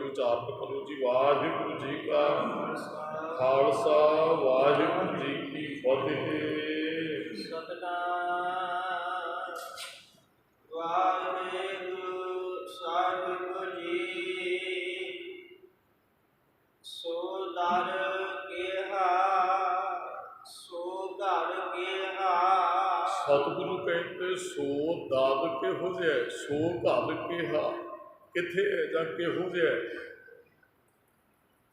उचारण करो जी। वाहिगुरू जी का खालसा वाहिगुरू जी की फतेह। सतनाम वाहिगुरू साहिब जी। सो दर केहा सो घर केहा। सतगुरु कहते सो दाद किहो जिहा सो घर केहा। किथे है जां किहो जिहा?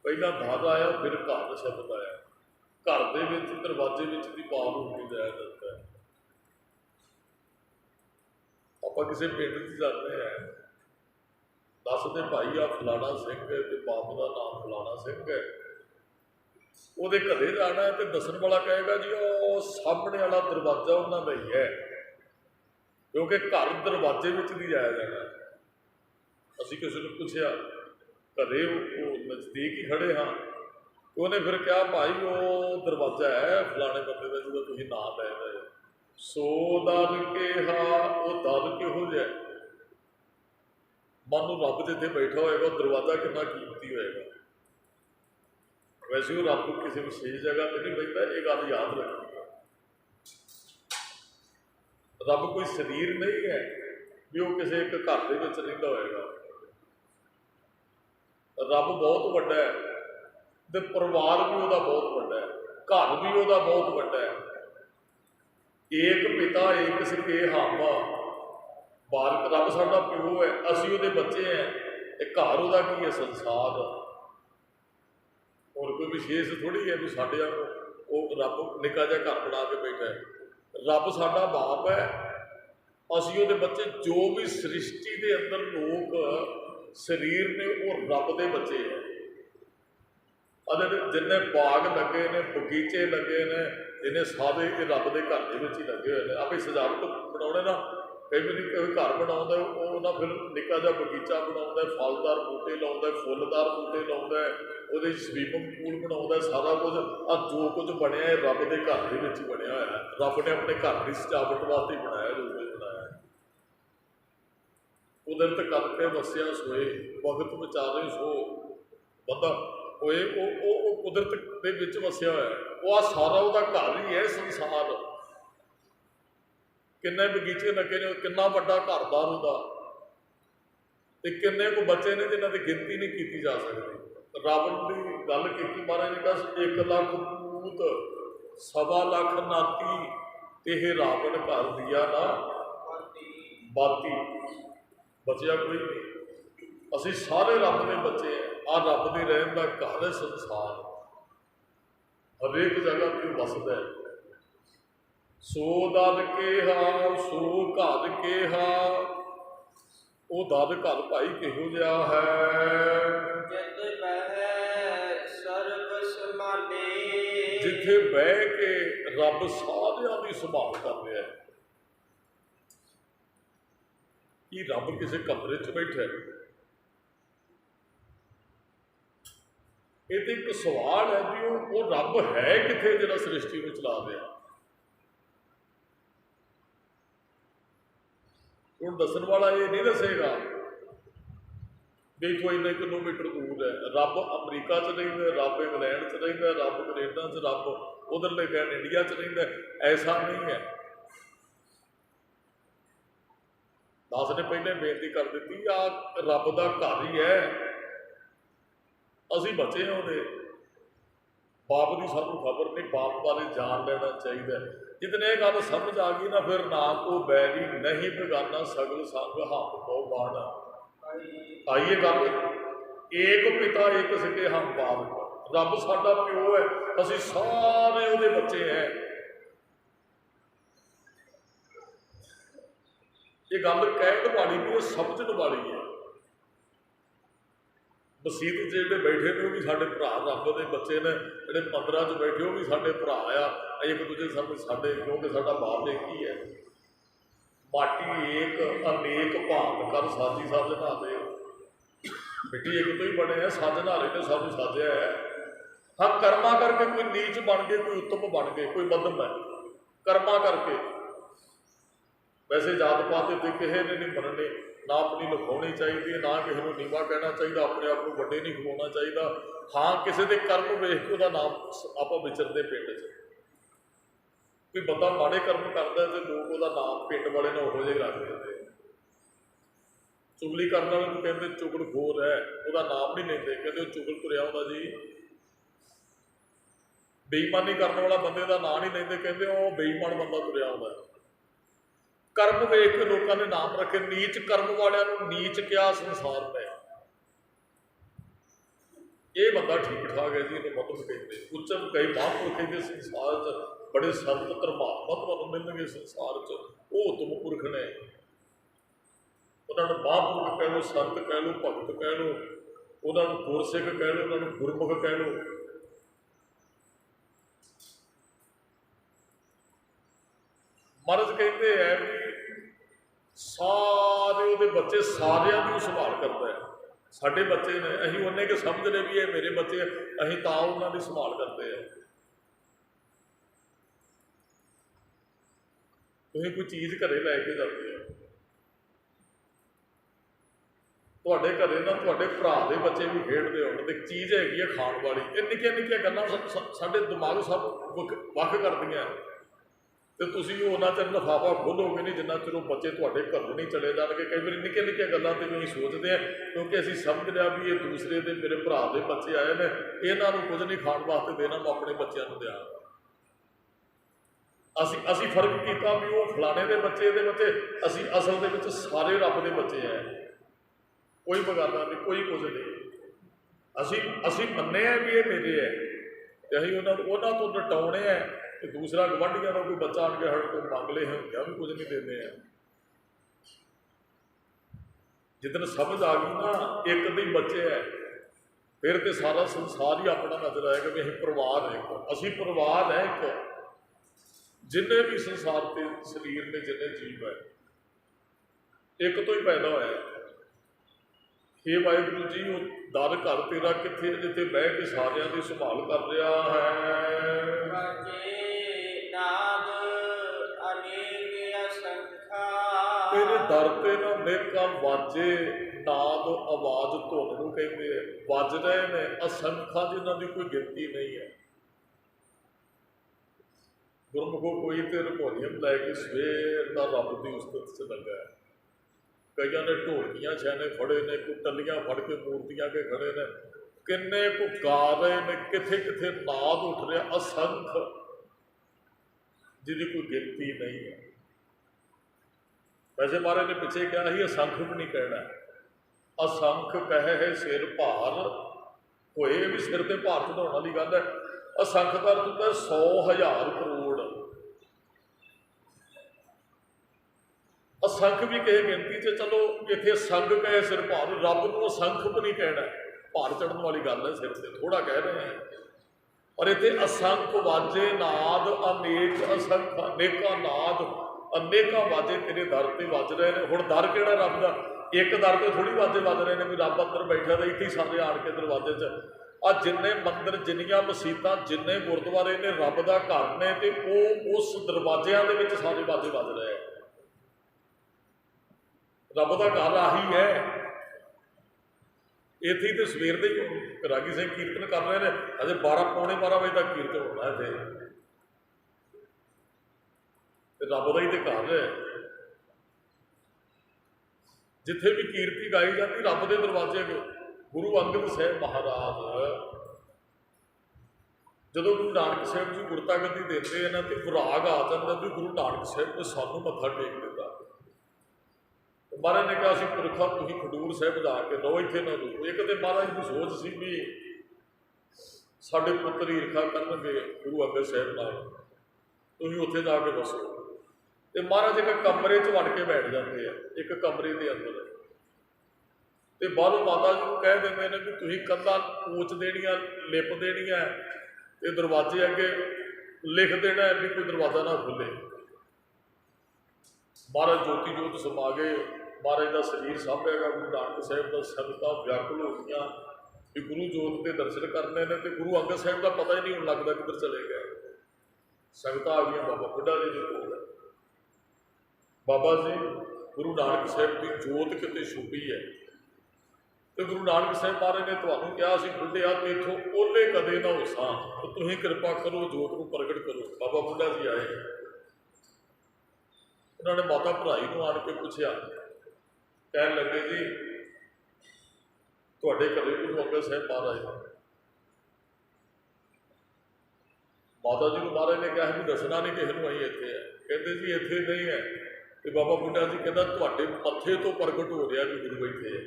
पहला दाद आया फिर घर शब्द आया। घर दे विच दरवाजे विच भी पार हो के जाया जाता है। आपां किसी पिंड च जाते हैं, दसदे भाई आ फलाना सिंह है ते बाप का नाम फलाना सिंह है, ਉਹਦੇ ਘਰੇ जाना है तो दसन वाला कहेगा जी वो सामने वाला दरवाजा उन्होंने ही है, क्योंकि घर दरवाजे में नहीं जाया जाना। असी किसी ने पूछा घरे वो नज़दीक ही खड़े हाँ, तो उन्हें फिर कहा भाई वो दरवाजा है फलाने बंदे का जो तुम नाम ले रहे हो। सो दर केहा वो दर किहो जिहा? मन रब जिथे बैठा होएगा दरवाजा कितना कीमती होएगा। वैसे वो रब किसी विशेष जगह पर नहीं बैठता, ये गल याद रखनी। रब कोई शरीर नहीं है भी वो किसी एक घर के विच रहिंदा होएगा। रब बहुत वड्डा है ते परिवार भी वह बहुत वड्डा है, घर भी वह बहुत वड्डा है। एक पिता एक सके हामा। बारक रब साडा प्यो है, असी उहदे बच्चे हैं, एक घर उहदा की है संसार। और कोई विशेष थोड़ी है भी साढ़े वो रब निका जिहा घर बना के बैठा है। रब साडा बाप है, असी उहदे बच्चे। जो भी सृष्टि के अंदर लोग शरीर ने वो रब के बच्चे हैं। जिन्हें बाग लगे ने बगीचे लगे ने जिन्हें सारे ये रब के घर के ही लगे हुए हैं। आप सजावट बनाने ना, कई बार कोई घर बना ना फिर निका जिहा बगीचा बना, फलदार बूटे लाता, फुलदार बूटे लाता, वो स्वीमिंग पूल बना, सारा कुछ आ जो कुछ बनया रब के घर के ही बनया होया है। रब ने अपने घर की सजावट वास्ते बनाया, जो कुछ बनाया। कुदरत करके वसिया सोए वक्त विचारे सो बंदा होए, वो कुदरत के विच वसिया होया। वो आ सारा उसका घर ही है संसार। किन्ने बगीचे लगे ने, किन्ना वड्डा घरदार उसका, किन्ने को बच्चे ने जिन्हों की गिनती नहीं की जा सकती। रावण की गल की महाराज ने कहा 1 लाख पूत 1.25 लाख नाती ते रावण घर दिया ना बाती। बचिया कोई नहीं, असी सारे रब के बच्चे हैं। आ रब के रहन का घर है संसार, हरेक जगह पर वसदा है। सो दर केहा सो घर केहा। वो दर घर भाई किहो जिहा है? जित बहै सर्ब संभाले। जिथे बह के रब सारियां दी संभाल कर रहा है। कि रब किसी कमरे च बैठा है? ये तो एक सवाल है भी वो रब है किथे जिहड़ा सृष्टि को चला रहा। हुण दसन वाला ये नहीं दसेगा भी इतों इन्ने किलोमीटर दूर है। रब अमरीका च रहिंदा, रब इंग्लैंड च रहिंदा, रब कनेडा च, रब उधरले कहन इंडिया च रहिंदा। ऐसा नहीं है। दास ने पहले बेनती कर दी आ रब का घर ही है, असी बचे हैं उहदे। बाप की सानू खबर नहीं, बाप बारे जान लेना चाहिए। जितने गल समझ आ गई ना, फिर ना को बैरी नहीं बेगाना सगल संग हम को बाण। आइए गल, एक पिता एक सके हम बाप। रब साडा प्यो है, असी सारे उहदे बच्चे हैं। ये गल कहने वाली नहीं, समझने वाली है। मसीत जोड़े बैठे ने भी साढ़े भरा रब के बच्चे ने, जोड़े मंदिर च बैठे वो भी साढ़े भरा आ। एक दूजे साढ़े, क्योंकि साडा बाप एक ही है। माटी एक अनेक भांत कर साजी साजना दे। मिट्टी एक तो ही बने हैं, साजना रहे ने सानू साजिया है। हाँ कर्मा करके कोई नीच बन गए, कोई उत्तम बन गए, कोई मध्यम है कर्मा करके। वैसे जात पात किसी ने नहीं मनने, ना अपनी लिखानी चाहिए, ना किसी को नीवा कहना चाहिए, अपने आप को वड्डे नहीं खवाना चाहिए। हाँ, किसी के कर्म वेख के उसका नाम आप विचरते पिंड च कि बंदा माड़े कर्म करता है तो लोग उसका नाम पिंड वाले ने उहो जिहा रख देते। चुगली करने वाले को कहते चुगलखोर है, उसका नाम नहीं लेंदे, कहते चुगल तुरिया हुंदा जी। बेईमानी करने वाला बंदे का नाम नहीं लेंदे, कहते वो बेईमान बंदा तुरिया हुंदा। कर्म वेख के लोगों ने नाम रखे, नीच कर्म वालियां नीच क्या संसार में, ये बंदा ठीक ठाक है जी, इन्हें मतलब कहते। उच्चम कई महापुरख कहते संसार च बड़े संत धर्मात्मा तुहानूं मिलणगे संसार च, वो उत्तम पुरख ने। उन्होंने महापुरख कह लो, संत कह लो, भगत कह लो, उन्होंने गुरसिख कह लो, उन्होंने गुरमुख कह लो। महाराज कहते हैं भी सारे वो बच्चे सारिया की संभाल करता है। साढ़े बच्चे ने अं उन्हें कि समझने भी ये मेरे बच्चे, अं तो उन्होंने संभाल करते हैं। तुम कोई चीज़ घरे लैके जाते हो, तुहाडे घरे ना तुहाडे भरा दे बच्चे भी खेडते हो, तो चीज़ हैगी है खाण वाली। ये निक्कियां निक्कियां गल्लां साडे दिमाग सब वख करदियां। तो तुसीं उन्ना चਿਰ लिफाफा खोलोगे नहीं जिन्ना चਿਰ बच्चे तुहाडे घरों नहीं चले जाएंगे। कई बार निक्कियां निक्कियां गल्लां ते भी सोचते हैं, क्योंकि असीं समझ लिया भी ये दूसरे दे मेरे भरा दे बच्चे आए ने, इन्हां नूं कुछ नहीं खाण वास्ते देना, मैं अपने बच्चों को दियां। असीं फर्क किया भी वो फलाने के बच्चे दे बच्चे, असीं असल दे विच सारे रब दे बच्चे हैं, कोई बगाना नहीं, कोई कुछ नहीं। असीं मन्ने भी ये मेरे है, तो असीं उन्हां तो नटाउणे है। तो दूसरा गवांढियों का कोई बच्चा आन के हट को मंग ले हम क्या भी कुछ नहीं देते हैं। जितन समझ आ गई ना एक दे बच्चे है, फिर तो सारा संसार ही अपना नजर आएगा भी असीं परिवार है, असीं परिवार है एक। जिन्हें भी संसार के शरीर में जिन्हें जीव है एक तो ही पैदा होया। हे वाहिगुरू जी, वो दर घर तेरा कित्थे जिथे बह के सारियां दी संभाल कर रहा है। तेरे दर ते ना नेकां वाजे नाद आवाज धुन नूं कहते हैं, वज रहे ने असंख्या, जिन्हां दी कोई गिनती नहीं है। गुरमुखो कोई तो हारमोनीयम लैके सवेर का रब की उस्तत च लगा है, कई ने ढोलकियां छैने फड़े ने, कोई टलियां फड़ के मूर्तियां के खड़े ने, किन्ने को गा रहे ने, किथे किथे नाद उठ रहा असंख, जिसकी कोई गिनती नहीं है। वैसे महाराज ने पिछे कहा ही असंख भी नहीं कहना, असंख कहे है सिर भार होए, भी सिर ते भार चढ़ाने वाली गल है। असंख का अर्थ होता है 100,000 करोड़। असंख भी कहे गिनती से, चलो इतने संख कहे सिर भार, रब को असंख भी नहीं कहना, भार चढ़ने वाली गल है, सिर से थोड़ा कह रहे हैं। और इतने असंख वाजे नाद अनेक, असंख अनेका नाद अनेका वाजे तेरे दर से वज रहे हैं। हुण दर किहड़ा रब का, एक दर तो थोड़ी वाजे वज रहे हैं भी रब अंदर बैठा, तो इतने सारे आण के दरवाजे च आ जिन्ने मंदिर, जिन्नियां मसीतां, जिन्ने गुरुद्वारे ने रब का घर ने, तो उस दरवाजियां दे विच सारे वाजे वज रहे हैं। रब का घर आही है। इत्थे तो सवेर दे रागी सिंह कीर्तन कर रहे हैं, अजे 12 पौने 12 बजे तक कीर्तन होना इत्थे, रब का ही तो घर है। जिथे भी कीर्ति गाई जाती रब के दरवाजे। गुरु अंगद साहब महाराज जो गुरु नानक साहब जी गुरता गद्दी देते हैं ना, तो विराग आ जाता भी गुरु नानक साहब ने सानू मत्था टेक दिता। महाराज ने कहा असीं पुरखा तुसीं खडूर साहब जाके रहो, इत्थे ना रहो। एक तो महाराज की सोच सी भी साडे पुत्र ईर्खा करनगे गुरु अंगद साहब नाल, तुसीं उत्थे जाके बसो। तो महाराज एक कमरे च वड़ के बैठ जाते हैं, एक कमरे के अंदर, तो बाहरों माता जी को कह देंगे ने भी तुसीं कंधां पूछ देनियां, लिप देनियां, ते दरवाजे अगे लिख देना है भी कोई दरवाजा ना खुले। महाराज ज्योति जोत समा गए, महाराज का शरीर सामभेगा, गुरु नानक साहब का संगतां व्याकुल हो गई भी गुरु जोत के दर्शन करने ने, तो गुरु अंगद साहब का पता ही नहीं होने लगता किधर चले गए। संगतां आ गई बाबा बुढ़ा जी के कोल, बाबा जी ਗੁਰੂ ਨਾਨਕ ਸਾਹਿਬ ਦੀ ਜੋਤ ਕਿਤੇ ਛੁਪੀ ਹੈ। ਤੇ ਗੁਰੂ ਨਾਨਕ ਸਾਹਿਬ ਮਹਾਰਾਜ ਨੇ ਤੁਹਾਨੂੰ ਕਿਹਾ ਸੀ, ਬੁੱਢਿਆ ਤੇ ਇੱਥੋਂ ਓਲੇ ਕਦੇ ਨਾ ਹੋਸਾਂ, ਤੁਸੀਂ ਕਿਰਪਾ ਕਰੋ ਜੋਤ ਨੂੰ ਪ੍ਰਗਟ ਕਰੋ। ਬਾਬਾ ਬੁੱਢਾ ਜੀ ਆਏ, ਉਹਨਾਂ ਨੇ ਮਾਤਾ ਭਰਾਈ ਨੂੰ ਆਣ ਕੇ ਪੁੱਛਿਆ, ਕਹਿਣ ਲੱਗੇ ਜੀ ਤੁਹਾਡੇ ਘਰੇ ਗੁਰੂ ਅੰਗਦ ਸਾਹਿਬ ਮਹਾਰਾਜ ਨੇ। ਮਾਤਾ ਜੀ ਨੂੰ ਮਹਾਰਾਜ ਨੇ ਕਿਹਾ ਵੀ ਦੱਸਣਾ ਨਹੀਂ ਕਿਸੇ ਨੂੰ, ਅਸੀਂ ਇੱਥੇ ਹੈ। ਕਹਿੰਦੇ ਜੀ ਇੱਥੇ ਨਹੀਂ ਹੈ। ਤੇ ਬਾਬਾ ਬੁੱਢਾ ਜੀ ਕਹਿੰਦਾ ਤੁਹਾਡੇ ਮੱਥੇ ਤੋਂ ਪ੍ਰਗਟ ਹੋ ਰਿਹਾ ਵੀ ਗੁਰੂ ਇੱਥੇ ਹੈ।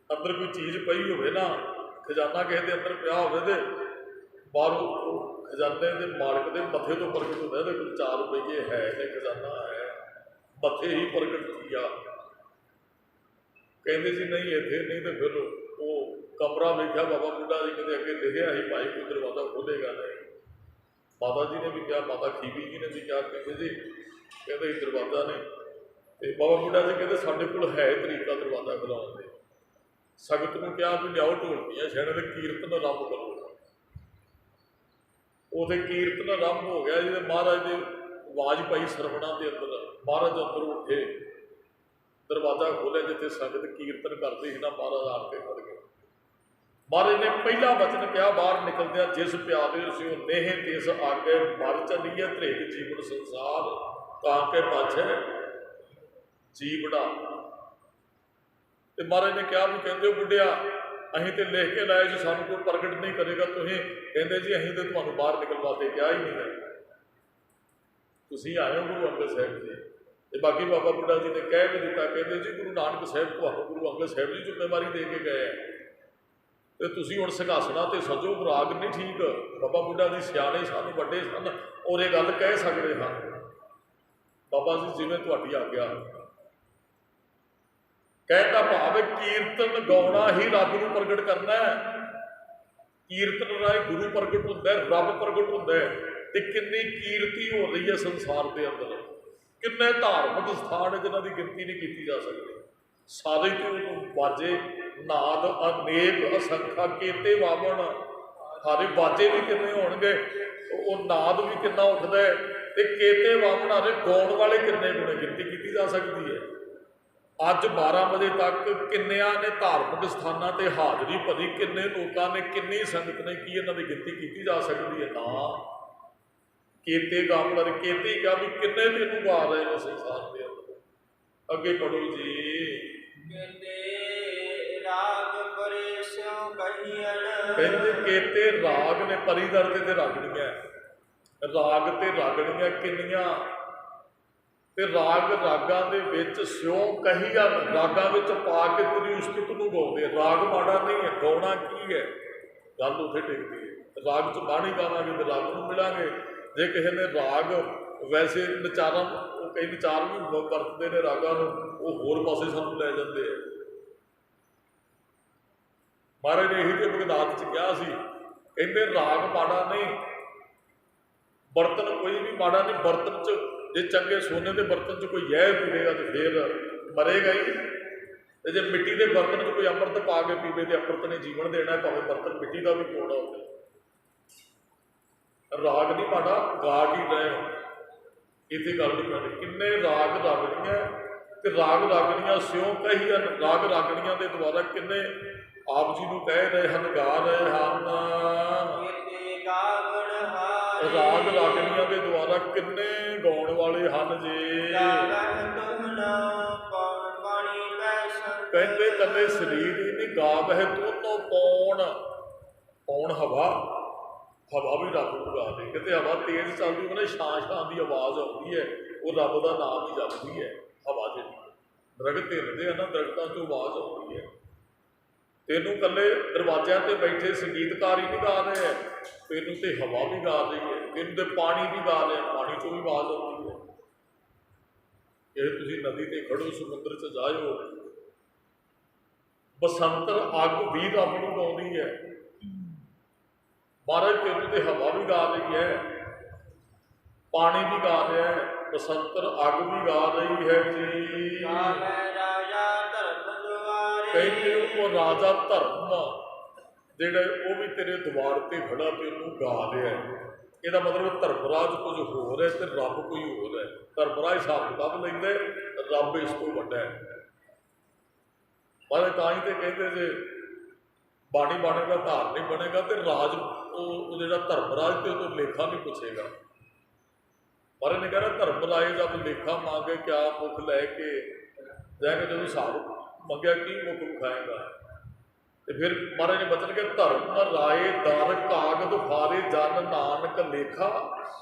ਅੰਦਰ ਕੋਈ ਚੀਜ਼ ਪਈ ਹੋਵੇ ਨਾ, ਖਜ਼ਾਨਾ ਕਿਸੇ ਦੇ ਅੰਦਰ ਪਿਆ ਹੋਵੇ ਤੇ ਬਾਹਰੋਂ ਖਜ਼ਾਨੇ ਦੇ ਮਾਲਕ ਦੇ ਮੱਥੇ ਤੋਂ ਪ੍ਰਗਟ ਹੁੰਦਾ, ਇਹਦੇ ਕੋਲ 4 ਰੁਪਏ ਹੈ ਤੇ ਖਜ਼ਾਨਾ ਹੈ, ਮੱਥੇ ਹੀ ਪ੍ਰਗਟ ਕੀਆ। ਕਹਿੰਦੇ ਜੀ ਨਹੀਂ ਇੱਥੇ ਨਹੀਂ। ਤੇ ਫਿਰ ਉਹ ਕਮਰਾ ਵੇਖਿਆ ਬਾਬਾ ਬੁੱਢਾ ਜੀ ਕਹਿੰਦੇ ਅੱਗੇ ਲਿਖਿਆ ਸੀ ਭਾਈ ਕੋਈ ਦਰਵਾਜ਼ਾ ਖੋਲ੍ਹੇਗਾ ਨਹੀਂ। ਮਾਤਾ ਜੀ ਨੇ ਵੀ ਕਿਹਾ, ਮਾਤਾ ਖੀਵੀ ਜੀ ਨੇ ਵੀ ਕਿਹਾ, ਕਹਿੰਦੇ ਜੀ ਕਹਿੰਦੇ ਦਰਵਾਜ਼ਾ ਨਹੀਂ। ਤੇ ਬਾਬਾ ਬੁੱਢਾ ਜੀ ਕਹਿੰਦੇ ਸਾਡੇ ਕੋਲ ਹੈ ਤਰੀਕਾ ਦਰਵਾਜ਼ਾ ਖੁਲਾਉਣ ਦੇ। ਸੰਗਤ ਨੂੰ ਕਿਹਾ ਵੀ ਲਿਆਓ ਢੋਲਕੀਆਂ ਛੇੜ ਦੇ ਕੀਰਤਨ ਆਰੰਭ ਕਰੋ। ਉਹਦੇ ਕੀਰਤਨ ਆਰੰਭ ਹੋ ਗਿਆ ਜੀ। ਮਹਾਰਾਜ ਦੇ ਆਵਾਜ਼ ਪਾਈ ਸਰਵਣਾ ਦੇ ਅੰਦਰ, ਮਹਾਰਾਜ ਅੰਦਰ ਉੱਠੇ, ਦਰਵਾਜ਼ਾ ਖੋਲ੍ਹਿਆ ਜਿੱਥੇ ਸੰਗਤ ਕੀਰਤਨ ਕਰਦੀ ਸੀ ਨਾ, ਮਹਾਰਾਜ ਆਣ ਕੇ ਖੜ ਗਏ। ਮਹਾਰਾਜ ਨੇ ਪਹਿਲਾ ਵਚਨ ਕਿਹਾ ਬਾਹਰ ਨਿਕਲਦਿਆਂ, ਜਿਸ ਪਿਆਰੇ ਸਿਓ ਨੇਹ ਤਿਸ ਆਗੇ ਮਰ ਚੱਲੀਏ ਧ੍ਰਿਗ ਜੀਵਨ ਸੰਸਾਰ ਤਾਂ ਕੇ ਪਾਛੈ ਜੀਵੜਾ। ਤੇ ਮਹਾਰਾਜ ਨੇ ਕਿਹਾ ਵੀ ਕਹਿੰਦੇ ਬੁੱਢਿਆ ਅਸੀਂ ਤੇ ਲਿਖ ਕੇ ਲਾਇਆ ਜੀ, ਸਾਨੂੰ ਕੋਈ ਪ੍ਰਗਟ ਨਹੀਂ ਕਰੇਗਾ। ਤੁਸੀਂ ਕਹਿੰਦੇ ਜੀ ਅਸੀਂ ਤੇ ਤੁਹਾਨੂੰ ਬਾਹਰ ਨਿਕਲਵਾ ਕੇ ਕਿਹਾ ਹੀ ਨਹੀਂ ਹੈ, ਤੁਸੀਂ ਆਏ ਹੋ ਗੁਰੂ ਅੰਗਦ ਸਾਹਿਬ ਜੀ। ਤੇ ਬਾਕੀ ਬਾਬਾ ਬੁੱਢਾ ਜੀ ਨੇ ਕਹਿ ਵੀ ਦਿੱਤਾ, ਕਹਿੰਦੇ ਜੀ ਗੁਰੂ ਨਾਨਕ ਸਾਹਿਬ ਤੁਹਾਨੂੰ ਗੁਰੂ ਅੰਗਦ ਸਾਹਿਬ ਜੀ ਜ਼ਿੰਮੇਵਾਰੀ ਦੇ ਕੇ ਗਏ ਹੈ ਤੇ ਤੁਸੀਂ ਹੁਣ ਸਿੰਘਾਸਣਾ ਤੇ ਸਜੋ। ਰਾਗ ਨਹੀਂ ਠੀਕ। ਬਾਬਾ ਬੁੱਢਾ ਜੀ ਸਿਆਣੇ ਸਨ, ਵੱਡੇ ਸਨ, ਔਰ ਇਹ ਗੱਲ ਕਹਿ ਸਕਦੇ ਹਨ। ਬਾਬਾ ਜੀ ਜਿਵੇਂ ਤੁਹਾਡੀ ਆਗਿਆ। ਕਹਿਣ ਦਾ ਭਾਵ ਹੈ ਕੀਰਤਨ ਗਾਉਣਾ ਹੀ ਰੱਬ ਨੂੰ ਪ੍ਰਗਟ ਕਰਨਾ ਹੈ। ਕੀਰਤਨ ਰਾਹੀਂ ਗੁਰੂ ਪ੍ਰਗਟ ਹੁੰਦਾ, ਰੱਬ ਪ੍ਰਗਟ ਹੁੰਦਾ। ਤੇ ਕਿੰਨੀ ਕੀਰਤੀ ਹੋ ਰਹੀ ਹੈ ਸੰਸਾਰ ਦੇ ਅੰਦਰ, ਕਿੰਨੇ ਧਾਰਮਿਕ ਸਥਾਨ ਜਿਨ੍ਹਾਂ ਦੀ ਗਿਣਤੀ ਨਹੀਂ ਕੀਤੀ ਜਾ ਸਕਦੀ। ਸਾਰੇ ਤੋਂ ਬਾਜੇ ਨਾਦ ਅਨੇਕ ਅਸੰਖਾ ਕੇਤੇ ਵਾਵਣ, ਸਾਰੇ ਬਾਜੇ ਵੀ ਕਿੰਨੇ ਹੋਣਗੇ, ਉਹ ਨਾਦ ਵੀ ਕਿੰਨਾ ਉੱਠਦਾ ਹੈ, ਤੇ ਕੇਤੇ ਵਾਵਣ ਹਾਰੇ ਗਾਉਣ ਵਾਲੇ ਕਿੰਨੇ ਗੁਣੇ, ਗਿਣਤੀ ਕੀਤੀ ਜਾ ਸਕਦੀ ਹੈ। ਅੱਜ 12 ਵਜੇ ਤੱਕ ਕਿੰਨਿਆਂ ਨੇ ਧਾਰਮਿਕ ਸਥਾਨਾਂ ਤੇ ਹਾਜ਼ਰੀ ਭਰੀ, ਕਿੰਨੇ ਲੋਕਾਂ ਨੇ, ਕਿੰਨੀ ਸੰਗਤ ਨੇ, ਕੀ ਇਹਨਾਂ ਦੀ ਗਿਣਤੀ ਕੀਤੀ ਜਾ ਸਕਦੀ ਹੈ? ਨਾ। ਕੇਤੇ ਗਾਉਣ ਵਾਲੇ ਕੇਤੇ ਹੀ ਕਿਹਾ ਵੀ ਕਿੰਨੇ ਤੈਨੂੰ ਗਾ ਰਹੇ ਨੇ ਸੰਸਾਰ ਦੇ ਅੰਦਰ। ਅੱਗੇ ਪੜੋ ਜੀ। ਕਹਿੰਦੇ ਕੇਤੇ ਰਾਗ ਨੇ, ਪਰੀ ਦਰਦੇ ਤੇ ਰਾਗਣੀਆਂ, ਰਾਗ ਤੇ ਰਾਗਣੀਆਂ ਕਿੰਨੀਆਂ। ਤੇ ਰਾਗ ਰਾਗਾਂ ਦੇ ਵਿੱਚ ਸਿਉਂ ਕਹੀਆਂ, ਰਾਗਾਂ ਵਿੱਚ ਪਾ ਕੇ ਤੇਰੀ ਉਸਤਤ ਨੂੰ ਗਾਉਂਦੇ। ਰਾਗ ਮਾੜਾ ਨਹੀਂ ਹੈ, ਗਾਉਣਾ ਕੀ ਹੈ, ਗੱਲ ਉੱਥੇ ਟਿਕਦੀ ਹੈ। ਰਾਗ 'ਚ ਬਾਣੀ ਗਾਵਾਂਗੇ ਤੇ ਰੱਬ ਨੂੰ ਮਿਲਾਂਗੇ। ਜੇ ਕਿਸੇ ਨੇ ਰਾਗ ਵੈਸੇ ਨਚਾਰਾਂ, ਉਹ ਕਈ ਨਚਾਰ ਵੀ ਵਰਤਦੇ ਨੇ ਰਾਗਾਂ ਨੂੰ, ਉਹ ਹੋਰ ਪਾਸੇ ਸਾਨੂੰ ਲੈ ਜਾਂਦੇ ਆ। ਮਹਾਰਾਜ ਨੇ ਇਹੀ ਤੇ ਬਗਦਾਦ 'ਚ ਕਿਹਾ ਸੀ, ਕਹਿੰਦੇ ਰਾਗ ਮਾੜਾ ਨਹੀਂ, ਬਰਤਨ ਕੋਈ ਵੀ ਮਾੜਾ ਨਹੀਂ। ਬਰਤਨ 'ਚ ਜੇ ਚੰਗੇ ਸੋਨੇ ਦੇ ਬਰਤਨ 'ਚ ਕੋਈ ਜ਼ਹਿਰ ਪੀਵੇਗਾ ਤੇ ਫੇਰ ਮਰੇਗਾ ਹੀ। ਤੇ ਜੇ ਮਿੱਟੀ ਦੇ ਬਰਤਨ 'ਚ ਕੋਈ ਅੰਮ੍ਰਿਤ ਪਾ ਕੇ ਪੀਵੇ ਤੇ ਅੰਮ੍ਰਿਤ ਨੇ ਜੀਵਨ ਦੇਣਾ, ਭਾਵੇਂ ਬਰਤਨ ਮਿੱਟੀ ਦਾ ਵੀ ਕੋੜਾ ਹੋਵੇ। ਰਾਗ ਨਹੀਂ ਮਾੜਾ, ਗਾ ਕੀ ਰਹੇ ਹੋ, ਇੱਥੇ ਗੱਲ ਨਹੀਂ ਕਰਨੀ। ਕਿੰਨੇ ਰਾਗ ਰਾਗਣੀਆਂ, ਤੇ ਰਾਗ ਰਾਗਣੀਆਂ ਸਿਉਂ ਕਹੀ ਹਨ। ਰਾਗ ਰਾਗਣੀਆਂ ਦੇ ਦੁਆਰਾ ਕਿੰਨੇ ਆਪ ਜੀ ਨੂੰ ਕਹਿ ਰਹੇ ਹਨ, ਗਾ ਰਹੇ ਹਨ। ਰਾਗ ਰਾਗਣੀਆਂ ਦੇ ਦੁਆਰਾ ਕਿੰਨੇ ਗਾਉਣ ਵਾਲੇ ਹਨ ਜੀ। ਕਹਿੰਦੇ ਕੱਲੇ ਸਰੀਰ ਹੀ ਨਹੀਂ, ਗਾਵ ਹੈ ਦੋਨੋਂ ਪੌਣ। ਪੌਣ ਹਵਾ, ਹਵਾ ਵੀ ਰੱਬ ਨੂੰ ਗਾ ਦੇ। ਕਿਤੇ ਹਵਾ ਤੇਜ਼ ਚੱਲਦੀ ਉਹਨੇ ਛਾਂ ਛਾਂ ਦੀ ਆਵਾਜ਼ ਆਉਂਦੀ ਹੈ, ਉਹ ਰੱਬ ਦਾ ਨਾਮ ਹੀ ਜਪਦੀ ਹੈ। ਹਵਾ ਜਿਹੜੀ ਦਰਖਤ ਹਿੱਲਦੇ ਆ ਨਾ, ਦਰਖਤਾਂ 'ਚੋਂ ਆਵਾਜ਼ ਆਉਂਦੀ ਹੈ। ਤੈਨੂੰ ਇਕੱਲੇ ਦਰਵਾਜ਼ਿਆਂ ਤੇ ਬੈਠੇ ਸੰਗੀਤਕਾਰ ਹੀ ਨਹੀਂ ਗਾ ਰਹੇ ਹੈ, ਤੈਨੂੰ ਤੇ ਹਵਾ ਵੀ ਗਾ ਰਹੀ ਹੈ, ਤੈਨੂੰ ਤੇ ਪਾਣੀ ਵੀ ਗਾ ਰਿਹਾ, ਪਾਣੀ 'ਚੋਂ ਵੀ ਆਵਾਜ਼ ਆਉਂਦੀ ਹੈ। ਜੇ ਤੁਸੀਂ ਨਦੀ ਤੇ ਖੜੋ, ਸਮੁੰਦਰ 'ਚ ਜਾਇਓ, ਬਸੰਤਰ ਅੱਗ ਵੀ ਰੱਬ ਨੂੰ ਗਾਉਂਦੀ ਹੈ। ਮਹਾਰਾਜ ਤੈਨੂੰ ਤੇ ਹਵਾ ਵੀ ਗਾ ਰਹੀ ਹੈ, ਪਾਣੀ ਵੀ ਗਾ ਰਿਹਾ ਹੈ, ਬਸੰਤਰ ਅੱਗ ਵੀ ਗਾ ਰਹੀ ਹੈ ਜੀ। ਕਹਿੰਦੇ ਉਹ ਰਾਜਾ ਧਰਮ ਜਿਹੜਾ ਉਹ ਵੀ ਤੇਰੇ ਦੁਆਰ ਤੇ ਖੜਾ ਤੇ ਉਹਨੂੰ ਗਾ ਰਿਹਾ ਹੈ। ਇਹਦਾ ਮਤਲਬ ਧਰਮਰਾਜ ਕੁਝ ਹੋਰ ਹੈ ਤੇ ਰੱਬ ਕੋਈ ਹੋਰ ਹੈ। ਧਰਮਰਾਜ ਹਿਸਾਬ ਕਿਤਾਬ ਲੈਂਦੇ, ਰੱਬ ਇਸ ਤੋਂ ਵੱਡਾ ਹੈ। ਪਰ ਤਾਂ ਹੀ ਤੇ ਕਹਿੰਦੇ ਜੇ ਬਾਣੀ ਬਣੇਗਾ ਧਾਰ ਨਹੀਂ ਬਣੇਗਾ ਤੇ ਰਾਜ ਉਹ ਜਿਹੜਾ ਧਰਮਰਾਜ ਤੇ ਉਹ ਤੋਂ ਲੇਖਾ ਨਹੀਂ ਪੁੱਛੇਗਾ। ਪਰ ਇਹਨੇ ਕਹਿੰਦਾ ਧਰਮਰਾਜ ਜਦ ਲੇਖਾ ਮੰਗੇ ਕਿਆ ਮੁੱਖ ਲੈ ਕੇ ਜਾਏਗਾ, ਜਦੋਂ ਹਿਸਾਬ ਮੰਗਿਆ ਕੀ ਮੁੱਖ ਵਿਖਾਏਗਾ। ਤੇ ਫਿਰ ਮਹਾਰਾਜ ਨੇ ਬਚਨ ਕਿ ਧਰਮ ਰਾਏ ਦਰ ਕਾਗਦ ਫਾਰੇ ਜਨ ਨਾਨਕ ਲੇਖਾ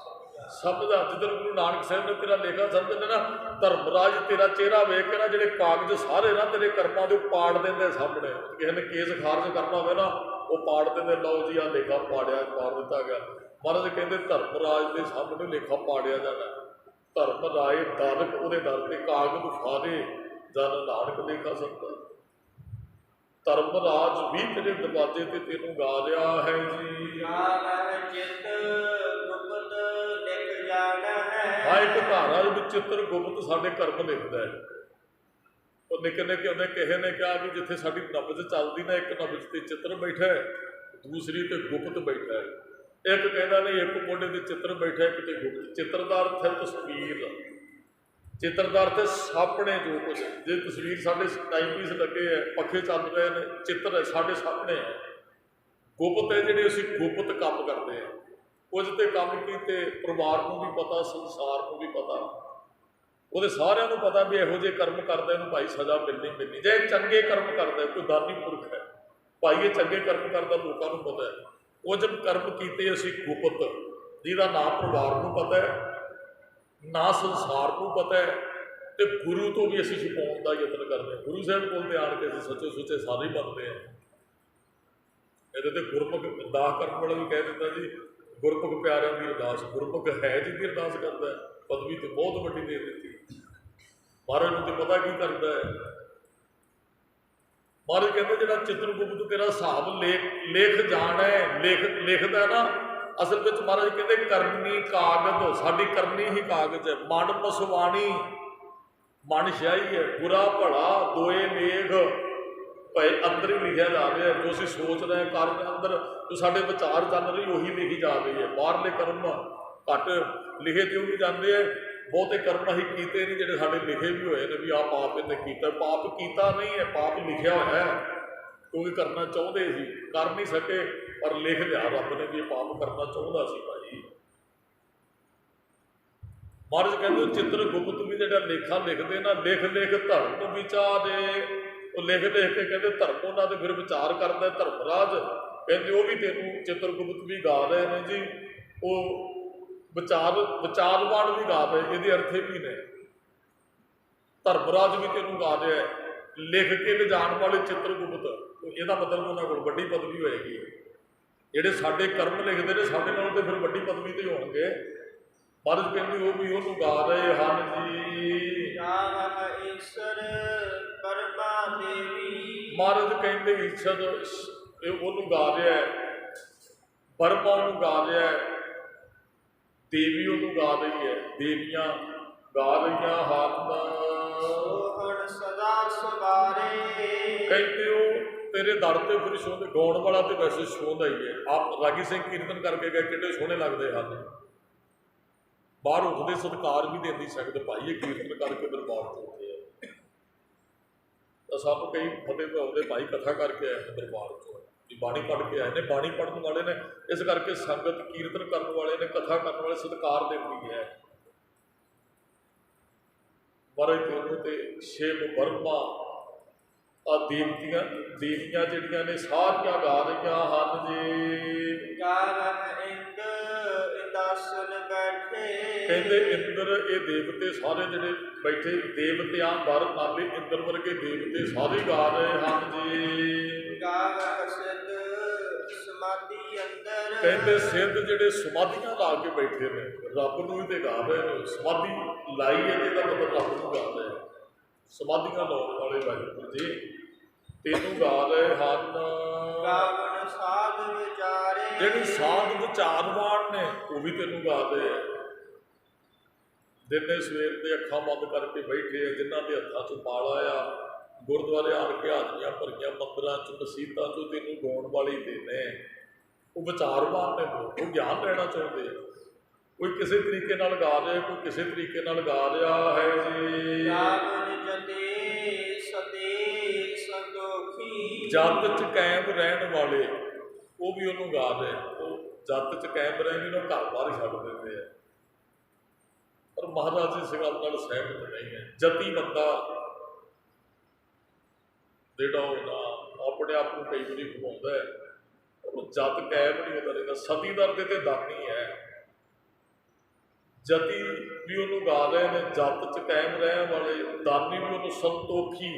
ਸਮਝਦਾ। ਜਿੱਦਣ ਗੁਰੂ ਨਾਨਕ ਸਾਹਿਬ ਨੇ ਤੇਰਾ ਲੇਖਾ ਸਮਝਦੇ ਨਾ, ਧਰਮਰਾਜ ਤੇਰਾ ਚਿਹਰਾ ਵੇਖ ਕੇ ਨਾ ਜਿਹੜੇ ਕਾਗਜ਼ ਸਾਰੇ ਨਾ ਤੇਰੇ ਕਰਮਾਂ ਦੇ ਪਾੜ ਦਿੰਦੇ ਸਾਹਮਣੇ। ਕਿਸੇ ਨੇ ਕੇਸ ਖਾਰਜ ਕਰਨਾ ਹੋਵੇ ਨਾ ਉਹ ਪਾੜ ਦਿੰਦੇ, ਲਓ ਜੀ ਆਹ ਲੇਖਾ ਪਾੜਿਆ, ਪਾੜ ਦਿੱਤਾ ਗਿਆ। ਮਹਾਰਾਜ ਕਹਿੰਦੇ ਧਰਮਰਾਜ ਦੇ ਸਾਹਮਣੇ ਲੇਖਾ ਪਾੜਿਆ ਜਾਣਾ। ਧਰਮ ਰਾਏ ਦਰ, ਉਹਦੇ ਦਰ ਤੇ ਕਾਗਜ਼ ਫਾਰੇ ਜਨ ਨਾਨਕ ਲੇਖਾ ਸਮਝਦਾ। ਧਰਮਰਾਜ ਵੀ ਤੇਰੇ ਦਰਵਾਜ਼ੇ ਤੇ ਤੈਨੂੰ ਗਾ ਰਿਹਾ ਹੈ ਜੀ। ਹਾਂ, ਇੱਕ ਧਾਰਾ ਵਿੱਚ ਚਿੱਤਰ ਗੁਪਤ ਸਾਡੇ ਕਰਮ ਲਿਖਦਾ ਹੈ। ਉਹ ਨਿੱਕੇ ਨਿੱਕੇ ਹੁੰਦੇ ਕਿਸੇ ਨੇ ਕਿਹਾ ਕਿ ਜਿੱਥੇ ਸਾਡੀ ਨਬਜ਼ ਚੱਲਦੀ ਨਾ, ਇੱਕ ਨਬਜ਼ ਤੇ ਚਿੱਤਰ ਬੈਠਾ ਹੈ, ਦੂਸਰੀ ਤੇ ਗੁਪਤ ਬੈਠਾ ਹੈ। ਇੱਕ ਕਹਿੰਦਾ ਨਹੀਂ ਇੱਕ ਮੋਢੇ ਤੇ ਚਿੱਤਰ ਬੈਠਾ, ਇੱਕ ਤੇ ਗੁਪਤ। ਚਿੱਤਰ ਦਾ ਅਰਥ ਹੈ ਤਸਵੀਰ, ਚਿੱਤਰ ਦਾ ਅਰਥ ਹੈ ਸਾਹਮਣੇ ਜੋ ਕੁਝ। ਜੇ ਤਸਵੀਰ ਸਾਡੇ ਟਾਈਮ ਪੀਸ ਲੱਗੇ ਹੈ, ਪੱਖੇ ਚੱਲ ਰਹੇ ਨੇ, ਚਿੱਤਰ ਹੈ ਸਾਡੇ ਸਾਹਮਣੇ ਹੈ। ਗੁਪਤ ਹੈ ਜਿਹੜੇ ਅਸੀਂ ਗੁਪਤ ਕੰਮ ਕਰਦੇ ਹਾਂ। ਕੁਝ ਤੇ ਕੰਮ ਕੀਤੇ ਪਰਿਵਾਰ ਨੂੰ ਵੀ ਪਤਾ, ਸੰਸਾਰ ਨੂੰ ਵੀ ਪਤਾ, ਉਹਦੇ ਸਾਰਿਆਂ ਨੂੰ ਪਤਾ ਵੀ ਇਹੋ ਜਿਹੇ ਕਰਮ ਕਰਦਾ ਇਹਨੂੰ ਭਾਈ ਸਜ਼ਾ ਮਿਲਣੀ। ਜੇ ਚੰਗੇ ਕਰਮ ਕਰਦਾ, ਕੋਈ ਦਾਨੀ ਪੁਰਖ ਹੈ ਭਾਈ ਇਹ ਚੰਗੇ ਕਰਮ ਕਰਦਾ, ਲੋਕਾਂ ਨੂੰ ਪਤਾ ਹੈ। ਉਹ ਜਦ ਕਰਮ ਕੀਤੇ ਅਸੀਂ ਗੁਪਤ, ਜਿਹਦਾ ਨਾ ਪਰਿਵਾਰ ਨੂੰ ਪਤਾ ਹੈ ਨਾ ਸੰਸਾਰ ਨੂੰ ਪਤਾ ਹੈ, ਤੇ ਗੁਰੂ ਤੋਂ ਵੀ ਅਸੀਂ ਛੁਪਾਉਣ ਦਾ ਯਤਨ ਕਰਦੇ ਹਾਂ। ਗੁਰੂ ਸਾਹਿਬ ਕੋਲ ਤੇ ਆਣ ਕੇ ਅਸੀਂ ਸੱਚੇ ਸੁੱਚੇ ਸਾਰੇ ਬਣਦੇ ਹਾਂ। ਇਹਦੇ ਤੇ ਗੁਰਮੁਖ ਅਰਦਾਸ ਕਰਨ ਵਾਲਾ ਵੀ ਕਹਿ ਦਿੰਦਾ ਜੀ, ਗੁਰਮੁਖ ਪਿਆਰਿਆਂ ਦੀ ਅਰਦਾਸ। ਗੁਰਮੁਖ ਹੈ ਜਿਹਦੀ ਅਰਦਾਸ ਕਰਦਾ, ਪਦਵੀ ਤੇ ਬਹੁਤ ਵੱਡੀ ਦੇ ਦਿੱਤੀ। ਮਹਾਰਾਜ ਨੂੰ ਤੇ ਪਤਾ ਕੀ ਕਰਦਾ ਹੈ। ਮਹਾਰਾਜ ਕਹਿੰਦੇ ਜਿਹੜਾ ਚਿੱਤਰਗੁਪਤ ਤੇਰਾ ਹਿਸਾਬ ਲੇਖ ਜਾਣਾ, ਲਿਖਦਾ ਨਾ, ਅਸਲ ਵਿੱਚ ਮਹਾਰਾਜ ਕਹਿੰਦੇ ਕਰਨੀ ਕਾਗਜ਼, ਸਾਡੀ ਕਰਨੀ ਹੀ ਕਾਗਜ਼ ਹੈ। ਮਨ ਮਸਵਾਣੀ, ਮਨ ਸ਼ਾਹੀ ਹੈ। ਬੁਰਾ ਭਲਾ ਦੋਏ ਲੇਖ ਭਾਈ ਅੰਦਰ ਹੀ ਲਿਖਿਆ ਜਾ ਰਿਹਾ। ਜੋ ਅਸੀਂ ਸੋਚ ਰਹੇ ਕਰ ਰਹੇ ਅੰਦਰ, ਜੋ ਸਾਡੇ ਵਿਚਾਰ ਚੱਲ ਰਹੀ ਉਹੀ ਲਿਖੀ ਜਾ ਰਹੀ ਹੈ। ਬਾਹਰਲੇ ਕਰਮ ਘੱਟ ਲਿਖੇ ਕਿਉਂ ਨਹੀਂ ਜਾਂਦੇ ਹੈ? ਬਹੁਤੇ ਕਰਮ ਅਸੀਂ ਕੀਤੇ ਨਹੀਂ ਜਿਹੜੇ ਸਾਡੇ ਲਿਖੇ ਵੀ ਹੋਏ ਨੇ ਵੀ ਆਹ ਪਾਪ ਇਹਨੇ ਕੀਤਾ। ਪਾਪ ਕੀਤਾ ਨਹੀਂ ਹੈ, ਪਾਪ ਲਿਖਿਆ ਹੋਇਆ ਹੈ। ਕਿਉਂਕਿ ਕਰਨਾ ਚਾਹੁੰਦੇ ਸੀ, ਕਰ ਨਹੀਂ ਸਕੇ, ਪਰ ਲਿਖ ਲਿਆ ਰੱਬ ਨੇ ਵੀ ਇਹ ਪਾਪ ਕਰਨਾ ਚਾਹੁੰਦਾ ਸੀ ਭਾਈ। ਮਹਾਰਾਜ ਕਹਿੰਦੇ ਚਿੱਤਰ ਗੁਪਤ ਵੀ ਜਿਹੜਾ ਲੇਖਾ ਲਿਖਦੇ ਨਾ, ਲਿਖ ਧਰਮ ਵਿਚਾਰੇ। ਉਹ ਲਿਖ ਕੇ ਕਹਿੰਦੇ ਧਰਮ ਉਹਨਾਂ ਦੇ ਫਿਰ ਵਿਚਾਰ ਕਰਦਾ। ਧਰਮਰਾਜ ਕਹਿੰਦੇ ਉਹ ਵੀ ਤੈਨੂੰ ਚਿੱਤਰਗੁਪਤ ਵੀ ਗਾ ਰਹੇ ਨੇ ਜੀ, ਉਹ ਵਿਚਾਰਵਾਨ ਵੀ ਗਾ ਰਹੇ। ਇਹਦੇ ਅਰਥੇ ਵੀ ਨੇ। ਧਰਮਰਾਜ ਵੀ ਤੈਨੂੰ ਗਾ ਰਿਹਾ, ਲਿਖ ਕੇ ਲਿਜਾਣ ਵਾਲੇ ਚਿੱਤਰਗੁਪਤ। ਇਹਦਾ ਮਤਲਬ ਉਹਨਾਂ ਕੋਲ ਵੱਡੀ ਪਦਵੀ ਹੋਏਗੀ। ਜਿਹੜੇ ਸਾਡੇ ਕਰਮ ਲਿਖਦੇ ਨੇ ਸਾਡੇ ਨਾਲ ਤੇ ਫਿਰ ਵੱਡੀ ਪਦਵੀ ਤੇ ਹੋਣਗੇ। ਮਹਾਰਾਜ ਕਹਿੰਦੇ ਉਹ ਵੀ ਉਹਨੂੰ ਗਾ ਰਹੇ ਹਨ ਜੀ। ਮਹਾਰਾਜ ਕਹਿੰਦੇ ਈਸ਼ਰ ਉਹਨੂੰ ਗਾ ਰਿਹਾ ਹੈ, ਬਰਮਾ ਉਹਨੂੰ ਗਾ ਰਿਹਾ ਹੈ, ਦੇਵੀ ਉਹਨੂੰ ਗਾ ਰਹੀ ਹੈ, ਦੇਵੀਆਂ ਗਾ ਰਹੀਆਂ ਹਨ। ਕਹਿੰਦੇ ਉਹ ਤੇਰੇ ਦਰ ਤੇ ਫਿਰ ਸੋਹਣੇ ਗਾਉਣ ਵਾਲਾ ਤੇ ਵੈਸੇ ਸੋਹਣਾ ਹੀ ਹੈ। ਆਪ ਰਾਗੀ ਸਿੰਘ ਕੀਰਤਨ ਕਰਕੇ ਗਏ, ਕਿੰਨੇ ਸੋਹਣੇ ਲੱਗਦੇ ਹਨ। ਬਾਹਰ ਉੱਠਦੇ ਸਤਿਕਾਰ ਵੀ ਦੇ ਨਹੀਂ ਸਕਦੇ ਭਾਈ, ਇਹ ਕੀਰਤਨ ਕਰਕੇ ਦਰਬਾਰ ਚ ਉੱਠਦੇ ਆ। ਤਾਂ ਸਭ ਕਈ ਫਤਿਹ ਪਾਉਂਦੇ ਭਾਈ ਕਥਾ ਕਰਕੇ ਆਏ ਨੇ ਦਰਬਾਰ ਚੋਂ, ਬਾਣੀ ਪੜ੍ਹ ਕੇ ਆਏ ਨੇ। ਬਾਣੀ ਪੜ੍ਹਨ ਵਾਲੇ ਨੇ, ਇਸ ਕਰਕੇ ਸੰਗਤ ਕੀਰਤਨ ਕਰਨ ਵਾਲੇ ਨੇ, ਕਥਾ ਕਰਨ ਵਾਲੇ ਸਤਿਕਾਰ ਦਿੰਦੀ ਹੈ। ਮਹਾਰਾਜ ਦੋਨੋਂ ਤੇ ਸ਼ਿਵ ਬਰਮਾ ਆ ਦੇਵੀਆਂ ਜਿਹੜੀਆਂ ਨੇ ਸਾਰੀਆਂ ਗਾ ਰਹੀਆਂ ਹਨ ਜੀ। ਕਹਿੰਦੇ ਇੰਦਰ ਇਹ ਦੇਵਤੇ ਸਾਰੇ ਜਿਹੜੇ ਬੈਠੇ, ਦੇਵਤਿਆਂ ਦਰ ਨਾਲੇ ਇੰਦਰ ਵਰਗੇ ਦੇਵਤੇ ਸਾਰੇ ਗਾ ਰਹੇ ਹਨ ਜੀ। ਕਹਿੰਦੇ ਸਿੱਧ ਜਿਹੜੇ ਸਮਾਧੀਆਂ ਲਾ ਕੇ ਬੈਠੇ ਨੇ, ਰੱਬ ਨੂੰ ਹੀ ਤੇ ਗਾ ਰਹੇ ਨੇ। ਸਮਾਧੀ ਲਾਈ ਹੈ ਜਿਹਦਾ ਮਤਲਬ ਰੱਬ ਨੂੰ ਗਾ ਰਹੇ। ਸਮਾਧੀਆਂ ਲਾਉਣ ਵਾਲੇ ਵਾਹਿਗੁਰੂ ਜੀ ਤੈਨੂੰ ਗਾ ਰਹੇ ਹਨ। ਜਿਹੜੇ ਸਾਧ ਵਿਚਾਰਵਾਨ ਨੇ ਉਹ ਵੀ ਤੈਨੂੰ ਗਾ ਰਹੇ ਆ। ਦਿਨੇ ਸਵੇਰ ਦੇ ਅੱਖਾਂ ਬੰਦ ਕਰਕੇ ਬੈਠੇ ਆ, ਜਿਨ੍ਹਾਂ ਦੇ ਹੱਥਾਂ 'ਚ ਮਾਲਾ ਆ, ਗੁਰਦੁਆਰੇ ਆਣ ਕੇ ਹਾਜ਼ਰੀਆਂ ਭਰੀਆਂ, ਮੰਦਰਾਂ 'ਚ ਮਸੀਤਾਂ 'ਚੋਂ ਤੈਨੂੰ ਗਾਉਣ ਵਾਲੇ ਦੇ ਨੇ। ਉਹ ਵਿਚਾਰਵਾਨ ਨੇ ਲੋਕ, ਉਹ ਗਿਆਨ ਲੈਣਾ ਚਾਹੁੰਦੇ ਆ। ਕੋਈ ਕਿਸੇ ਤਰੀਕੇ ਨਾਲ ਗਾ ਰਿਹਾ, ਕੋਈ ਕਿਸੇ ਤਰੀਕੇ ਨਾਲ ਗਾ ਰਿਹਾ ਹੈ ਜੀ। ਜਾਗਨ ਜਤੇ ਸਦੇ ਸੰਤੋਖੀ, ਜੱਤ 'ਚ ਕਾਇਮ ਰਹਿਣ ਵਾਲੇ ਉਹ ਵੀ ਉਹਨੂੰ ਗਾ ਰਹੇ। ਉਹ ਜੱਤ 'ਚ ਕਾਇਮ ਰਹਿੰਦੇ ਨੇ, ਘਰ ਬਾਹਰ ਛੱਡ ਦਿੰਦੇ ਆ। ਪਰ ਮਹਾਰਾਜ ਇਸ ਗੱਲ ਨਾਲ ਸਹਿਮਤ ਨਹੀਂ ਹੈ। ਜਤੀ ਬੰਦਾ ਜਿਹੜਾ ਉਹ ਨਾ ਆਪਣੇ ਆਪ ਨੂੰ ਕਈ ਵਾਰੀ ਘੁਮਾਉਂਦਾ ਹੈ, ਉਹ ਜੱਤ ਕਾਇਮ ਨਹੀਂ ਹੁੰਦਾ ਰਹਿੰਦਾ। ਸਤੀ ਦਰ ਤੇ ਦਾਨੀ ਹੈ, ਜਤੀ ਵੀ ਉਹਨੂੰ ਗਾ ਰਹੇ ਨੇ, ਜੱਤ 'ਚ ਕਾਇਮ ਰਹਿਣ ਵਾਲੇ ਦਾਨੀ ਵੀ ਉਹਨੂੰ, ਸੰਤੋਖੀ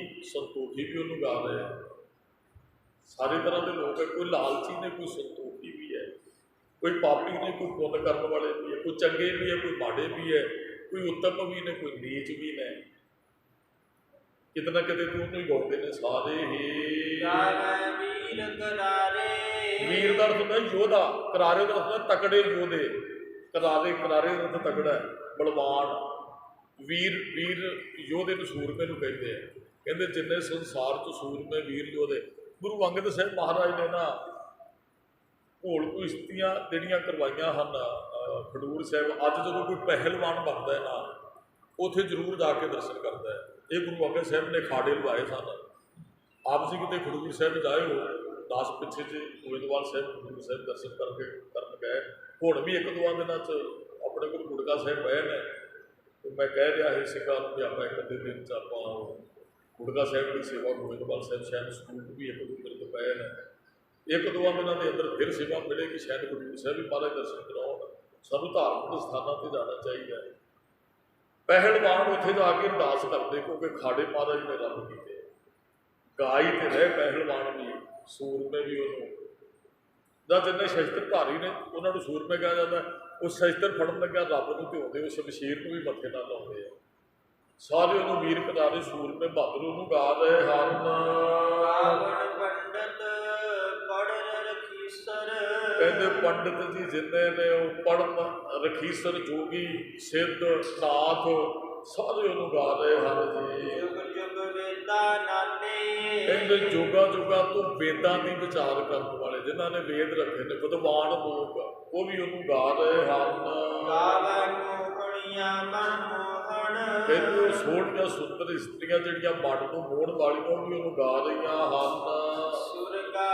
ਵੀ ਉਹਨੂੰ ਗਾ ਰਹੇ ਆ। ਸਾਰੇ ਤਰ੍ਹਾਂ ਦੇ ਲੋਕ ਹੈ, ਕੋਈ ਲਾਲਚੀ ਨੇ, ਕੋਈ ਸੰਤੋਖੀ ਵੀ ਹੈ, ਕੋਈ ਪਾਪੀ ਨੇ, ਕੋਈ ਪੁੰਨ ਕਰਨ ਵਾਲੇ ਵੀ ਹੈ, ਕੋਈ ਚੰਗੇ ਵੀ ਹੈ, ਕੋਈ ਮਾੜੇ ਵੀ ਹੈ, ਕੋਈ ਉੱਤਮ ਵੀ ਨੇ, ਕੋਈ ਨੀਚ ਵੀ ਨੇ। ਕਿਤੇ ਨਾ ਕਿਤੇ ਤੂੰ ਉਹਨੂੰ ਹੀ ਗਾਉਂਦੇ ਨੇ ਸਾਰੇ ਹੀ। ਗਾਵੈ ਵੀਰ ਕਰਾਰੇ, ਵੀਰ ਦਾ ਅਰਥ ਹੁੰਦਾ ਯੋਧਾ, ਕਰਾਰੇ ਦਾ ਅਰਥ ਹੁੰਦਾ ਤਕੜੇ ਯੋਧੇ। ਕਰਾਰੇ ਦਾ ਅਰਥ ਤਕੜਾ ਹੈ, ਬਲਵਾਨ। ਵੀਰ ਯੋਧੇ ਨੂੰ ਸੂਰਮੇ ਨੂੰ ਕਹਿੰਦੇ ਆ। ਕਹਿੰਦੇ ਜਿੰਨੇ ਸੰਸਾਰ 'ਚ ਸੂਰਮੇ ਵੀਰ ਯੋਧੇ। ਗੁਰੂ ਅੰਗਦ ਸਾਹਿਬ ਮਹਾਰਾਜ ਨੇ ਨਾ ਘੋਲ ਕੁਸ਼ਤੀਆਂ ਜਿਹੜੀਆਂ ਕਰਵਾਈਆਂ ਹਨ ਖਡੂਰ ਸਾਹਿਬ। ਅੱਜ ਜਦੋਂ ਕੋਈ ਪਹਿਲਵਾਨ ਬਣਦਾ ਹੈ ਨਾ, ਉੱਥੇ ਜ਼ਰੂਰ ਜਾ ਕੇ ਦਰਸ਼ਨ ਕਰਦਾ ਹੈ। ਇਹ ਗੁਰੂ ਅੰਗਦ ਸਾਹਿਬ ਨੇ ਖਾੜੇ ਲਵਾਏ ਸਨ। ਆਪ ਜੀ ਕਿਤੇ ਖਡੂਰ ਸਾਹਿਬ ਜਾਇਓ, 10 ਪਿੱਛੇ ਜੇ ਗੋਇੰਦਵਾਲ ਸਾਹਿਬ ਖਡੂਰ ਸਾਹਿਬ ਦਰਸ਼ਨ ਕਰਨ ਗਏ। ਹੁਣ ਵੀ 1-2 ਦਿਨਾਂ 'ਚ ਆਪਣੇ ਕੋਲ ਗੁੜਕਾ ਸਾਹਿਬ ਪਏ ਨੇ। ਤੇ ਮੈਂ ਕਹਿ ਰਿਹਾ ਸੀ ਸਿੱਖਾਂ ਨੂੰ ਕਿ ਆਪਾਂ ਇੱਕ ਅੱਧੇ ਦਿਨ 'ਚ ਆਪਾਂ ਗੁੜਕਾ ਸਾਹਿਬ ਦੀ ਸੇਵਾ, ਗੋਇੰਦਵਾਲ ਸਾਹਿਬ ਸ਼ਾਇਦ ਸਕੂਲ ਵੀ 1-2 ਦਿਨ ਤੋਂ ਪਏ ਨੇ। 1-2 ਦਿਨਾਂ ਦੇ ਅੰਦਰ ਫਿਰ ਸੇਵਾ ਮਿਲੇਗੀ। ਸ਼ਾਇਦ ਖਡੂਰ ਸਾਹਿਬ ਵੀ ਮਹਾਰਾਜ ਦਰਸ਼ਨ ਕਰਾਉਣ। ਸਾਨੂੰ ਧਾਰਮਿਕ ਸਥਾਨਾਂ 'ਤੇ ਜਾਣਾ ਚਾਹੀਦਾ ਹੈ। ਪਹਿਲਵਾਨ ਉੱਥੇ ਜਾ ਕੇ ਅਰਦਾਸ ਕਰਦੇ, ਕਿਉਂਕਿ ਖਾੜੇ ਮਹਾਰਾਜ ਨੇ ਰੱਬ ਕੀਤੇ। ਗਾਈ ਤੇ ਰਹੇ ਪਹਿਲਵਾਨ ਵੀ, ਸੂਰਮੇ ਵੀ ਉਹਨੂੰ। ਜਾਂ ਜਿੰਨੇ ਸ਼ਸਤਰਧਾਰੀ ਨੇ ਉਹਨਾਂ ਨੂੰ ਸੂਰਮੇ ਕਿਹਾ ਜਾਂਦਾ। ਉਹ ਸ਼ਸਤਰ ਫੜਨ ਲੱਗਿਆ ਰੱਬ ਨੂੰ ਧਿਆਉਂਦੇ, ਉਸ ਸ਼ਮਸ਼ੀਰ ਨੂੰ ਵੀ ਮੱਥੇ ਨਾਲ ਲਾਉਂਦੇ ਆ। ਸਾਰੇ ਉਹਨੂੰ ਵੀਰ ਕਰਾਰੇ ਸੂਰਮੇ ਬਹਾਦਰ ਉਹਨੂੰ ਗਾ ਰਹੇ ਹਨ। ਰਾਵਣ ਪੰਡਤ ਪੜਨ ਰਖੀਸਰ, ਕਹਿੰਦੇ ਪੰਡਤ ਜੀ ਜਿੰਨੇ ਨੇ ਉਹ ਪੜਨ ਰਖੀਸਰ, ਜੋਗੀ, ਸਿੱਧ, ਨਾਥ, ਸਾਰੇ ਉਹਨੂੰ ਗਾ ਰਹੇ ਹਨ ਜੀ। ਜੁਗ ਜੁਗ ਵੇਦਾ ਨਾਨੇ, ਕਹਿੰਦੇ ਜੋਗਾ ਤੋਂ ਵੇਦਾਂ ਦੀ ਵਿਚਾਰ ਕਰਨ ਵਾਲੇ, ਜਿਨ੍ਹਾਂ ਨੇ ਵੇਦ ਰੱਖੇ ਨੇ, ਵਿਦਵਾਨ ਲੋਕ, ਉਹ ਵੀ ਉਹਨੂੰ ਗਾ ਰਹੇ ਹਨ। ਗਾਵੈ ਮੋਹਣੀਆਂ ਮਨ ਮੋਹਣ, ਕਹਿੰਦੇ ਉਹ ਸੋਹਣੀਆਂ ਸੁੰਦਰ ਇਸਤਰੀਆਂ ਜਿਹੜੀਆਂ ਮਨ ਨੂੰ ਮੋਹਣ ਵਾਲੀਆਂ, ਉਹ ਵੀ ਉਹਨੂੰ ਗਾ ਰਹੀਆਂ ਹਨ। ਸੁਰਗਾ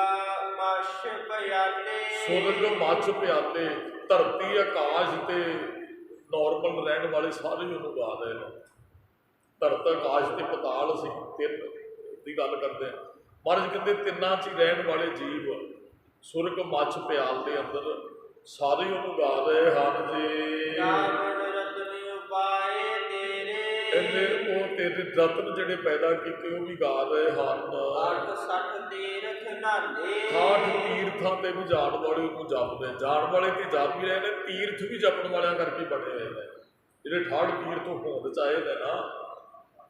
ਮਛ ਪਿਆਲੇ, ਸੁਰਗ ਮੱਛ ਪਿਆਲੇ, ਧਰਤੀ ਆਕਾਸ਼ ਤੇ ਨੋਰਮਲ ਰਹਿਣ ਵਾਲੇ ਸਾਰੇ ਉਹਨੂੰ ਗਾ ਰਹੇ ਨੇ। ਧਰਤ ਆਕਾਸ਼ ਤੇ ਪਤਾਲ, ਅਸੀਂ 3 ਦੀ ਗੱਲ ਕਰਦੇ ਹਾਂ। ਮਹਾਰਾਜ ਕਹਿੰਦੇ ਤਿੰਨਾਂ 'ਚ ਹੀ ਰਹਿਣ ਵਾਲੇ ਜੀਵ, ਸੁਰਗ ਮੱਛ ਪਿਆਲ ਦੇ ਅੰਦਰ, ਸਾਰੇ ਉਹਨੂੰ ਗਾ ਰਹੇ ਹਨ ਜੀ। ਰਾਵਣ ਰਤਨ ਉਪਾਏ ਤੇਰੇ, ਕਹਿੰਦੇ ਉਹ ਤੇਰੇ ਰਤਨ ਜਿਹੜੇ ਪੈਦਾ ਕੀਤੇ ਉਹ ਵੀ ਗਾ ਰਹੇ ਹਨ। 68 ਤੀਰਥ ਨਾਲੇ, 68 ਤੀਰਥਾਂ ਤੇ ਵੀ ਜਾਣ ਵਾਲੇ ਉਹਨੂੰ ਜਪਦੇ। ਜਾਣ ਵਾਲੇ ਤੇ ਜਪ ਵੀ ਰਹੇ ਨੇ, ਤੀਰਥ ਵੀ ਜਪਣ ਵਾਲਿਆਂ ਕਰਕੇ ਬਣੇ ਹੋਏ ਨੇ। ਜਿਹੜੇ 68 ਤੀਰਥ ਹੋਂਦ 'ਚ ਆਏ ਨੇ ਨਾ,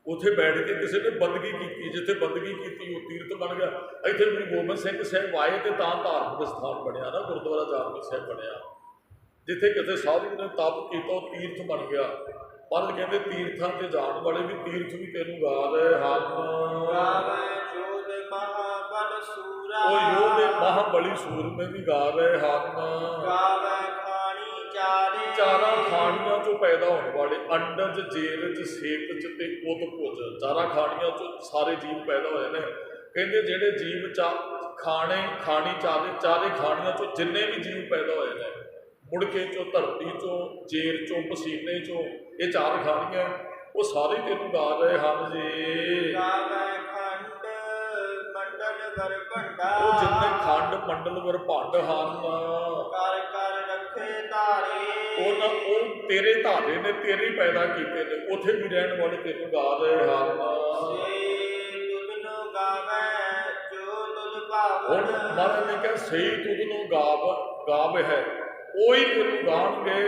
ਉੱਥੇ ਬੈਠ ਕੇ ਕਿਸੇ ਨੇ ਬੰਦਗੀ ਕੀਤੀ, ਜਿੱਥੇ ਬੰਦਗੀ ਕੀਤੀ ਉਹ ਤੀਰਥ ਬਣ ਗਿਆ। ਇੱਥੇ ਗੁਰੂ ਗੋਬਿੰਦ ਸਿੰਘ ਸਾਹਿਬ ਆਏ ਤੇ ਤਾਂ ਧਾਰਮਿਕ ਸਥਾਨ ਬਣਿਆ ਨਾ, ਗੁਰਦੁਆਰਾ ਜਾਪਜੀ ਸਾਹਿਬ ਬਣਿਆ। ਜਿੱਥੇ ਕਿਸੇ ਸਾਧੂ ਨੇ ਤਪ ਕੀਤਾ ਉਹ ਤੀਰਥ ਬਣ ਗਿਆ। ਪਰ ਕਹਿੰਦੇ ਤੀਰਥਾਂ ਤੇ ਜਾਣ ਵਾਲੇ ਵੀ ਤੀਰਥ ਵੀ ਤੈਨੂੰ ਗਾ ਰਹੇ ਹਨ। ਗਾਵੈ ਜੋਧ ਮਹਾਬਲ ਸੂਰਾ, ਉਹ ਯੋਧੇ ਮਹਾਬਲੀ ਸੂਰਮੇ ਵੀ ਗਾ ਰਹੇ ਹਨ। ਗਾਵੈ ਖਾਣੀ ਚਾਰੇ, ਚਾਰਾਂ ਖਾਣੀਆਂ ਚੋਂ ਪੈਦਾ ਹੋਣ ਵਾਲੇ, ਅੰਡਜ, ਜੇਰਜ, ਸੇਕਜ ਤੇ ਉਦਭੁਜ, ਚਾਰਾਂ ਖਾਣੀਆਂ ਚੋਂ ਸਾਰੇ ਜੀਵ ਪੈਦਾ ਹੋਏ ਨੇ। ਕਹਿੰਦੇ ਜਿਹੜੇ ਜੀਵ ਖਾਣੀ ਚਾਰੇ ਖਾਣੀਆਂ ਚੋਂ ਜਿੰਨੇ ਵੀ ਜੀਵ ਪੈਦਾ ਹੋਏ ਨੇ, ਮੁੜਕੇ ਚੋਂ, ਧਰਤੀ ਚੋਂ, ਜੇਰ ਚੋਂ, ਪਸੀਨੇ ਚੋਂ, ਇਹ 4 ਖਾਣੀਆਂ, ਉਹ ਸਾਰੇ ਤੈਨੂੰ ਗਾ ਰਹੇ ਹਨ ਜੀ। ਗਾਵੈ ਖੰਡ ਮੰਡਲ ਵਰ ਭੰਡਾ, ਉਹ ਜਿੰਨੇ ਖੰਡ ਮੰਡਲ ਵਰ ਭੰਡ ਹਨ, ਕਰ ਕਰ ਰੱਖੇ ਧਾਰੇ, ਉਹ ਤੇਰੇ ਧਾਰੇ ਨੇ, ਤੇਰੇ ਪੈਦਾ ਕੀਤੇ ਨੇ, ਉੱਥੇ ਵੀ ਰਹਿਣ ਵਾਲੇ ਤੈਨੂੰ ਗਾ ਰਹੇ ਹਨ। ਸੇ ਤੁਧ ਨੂੰ ਗਾਵੈ ਜੋ ਤੁਧ ਹੁਣ ਭਾਵਨ, ਮਹਾਰਾਜ ਨੇ ਕਿਹਾ ਸਹੀ ਤੁਧ ਨੂੰ ਗਾਵ ਹੈ, ਉਹੀ ਤੈਨੂੰ ਗਾਣਗੇ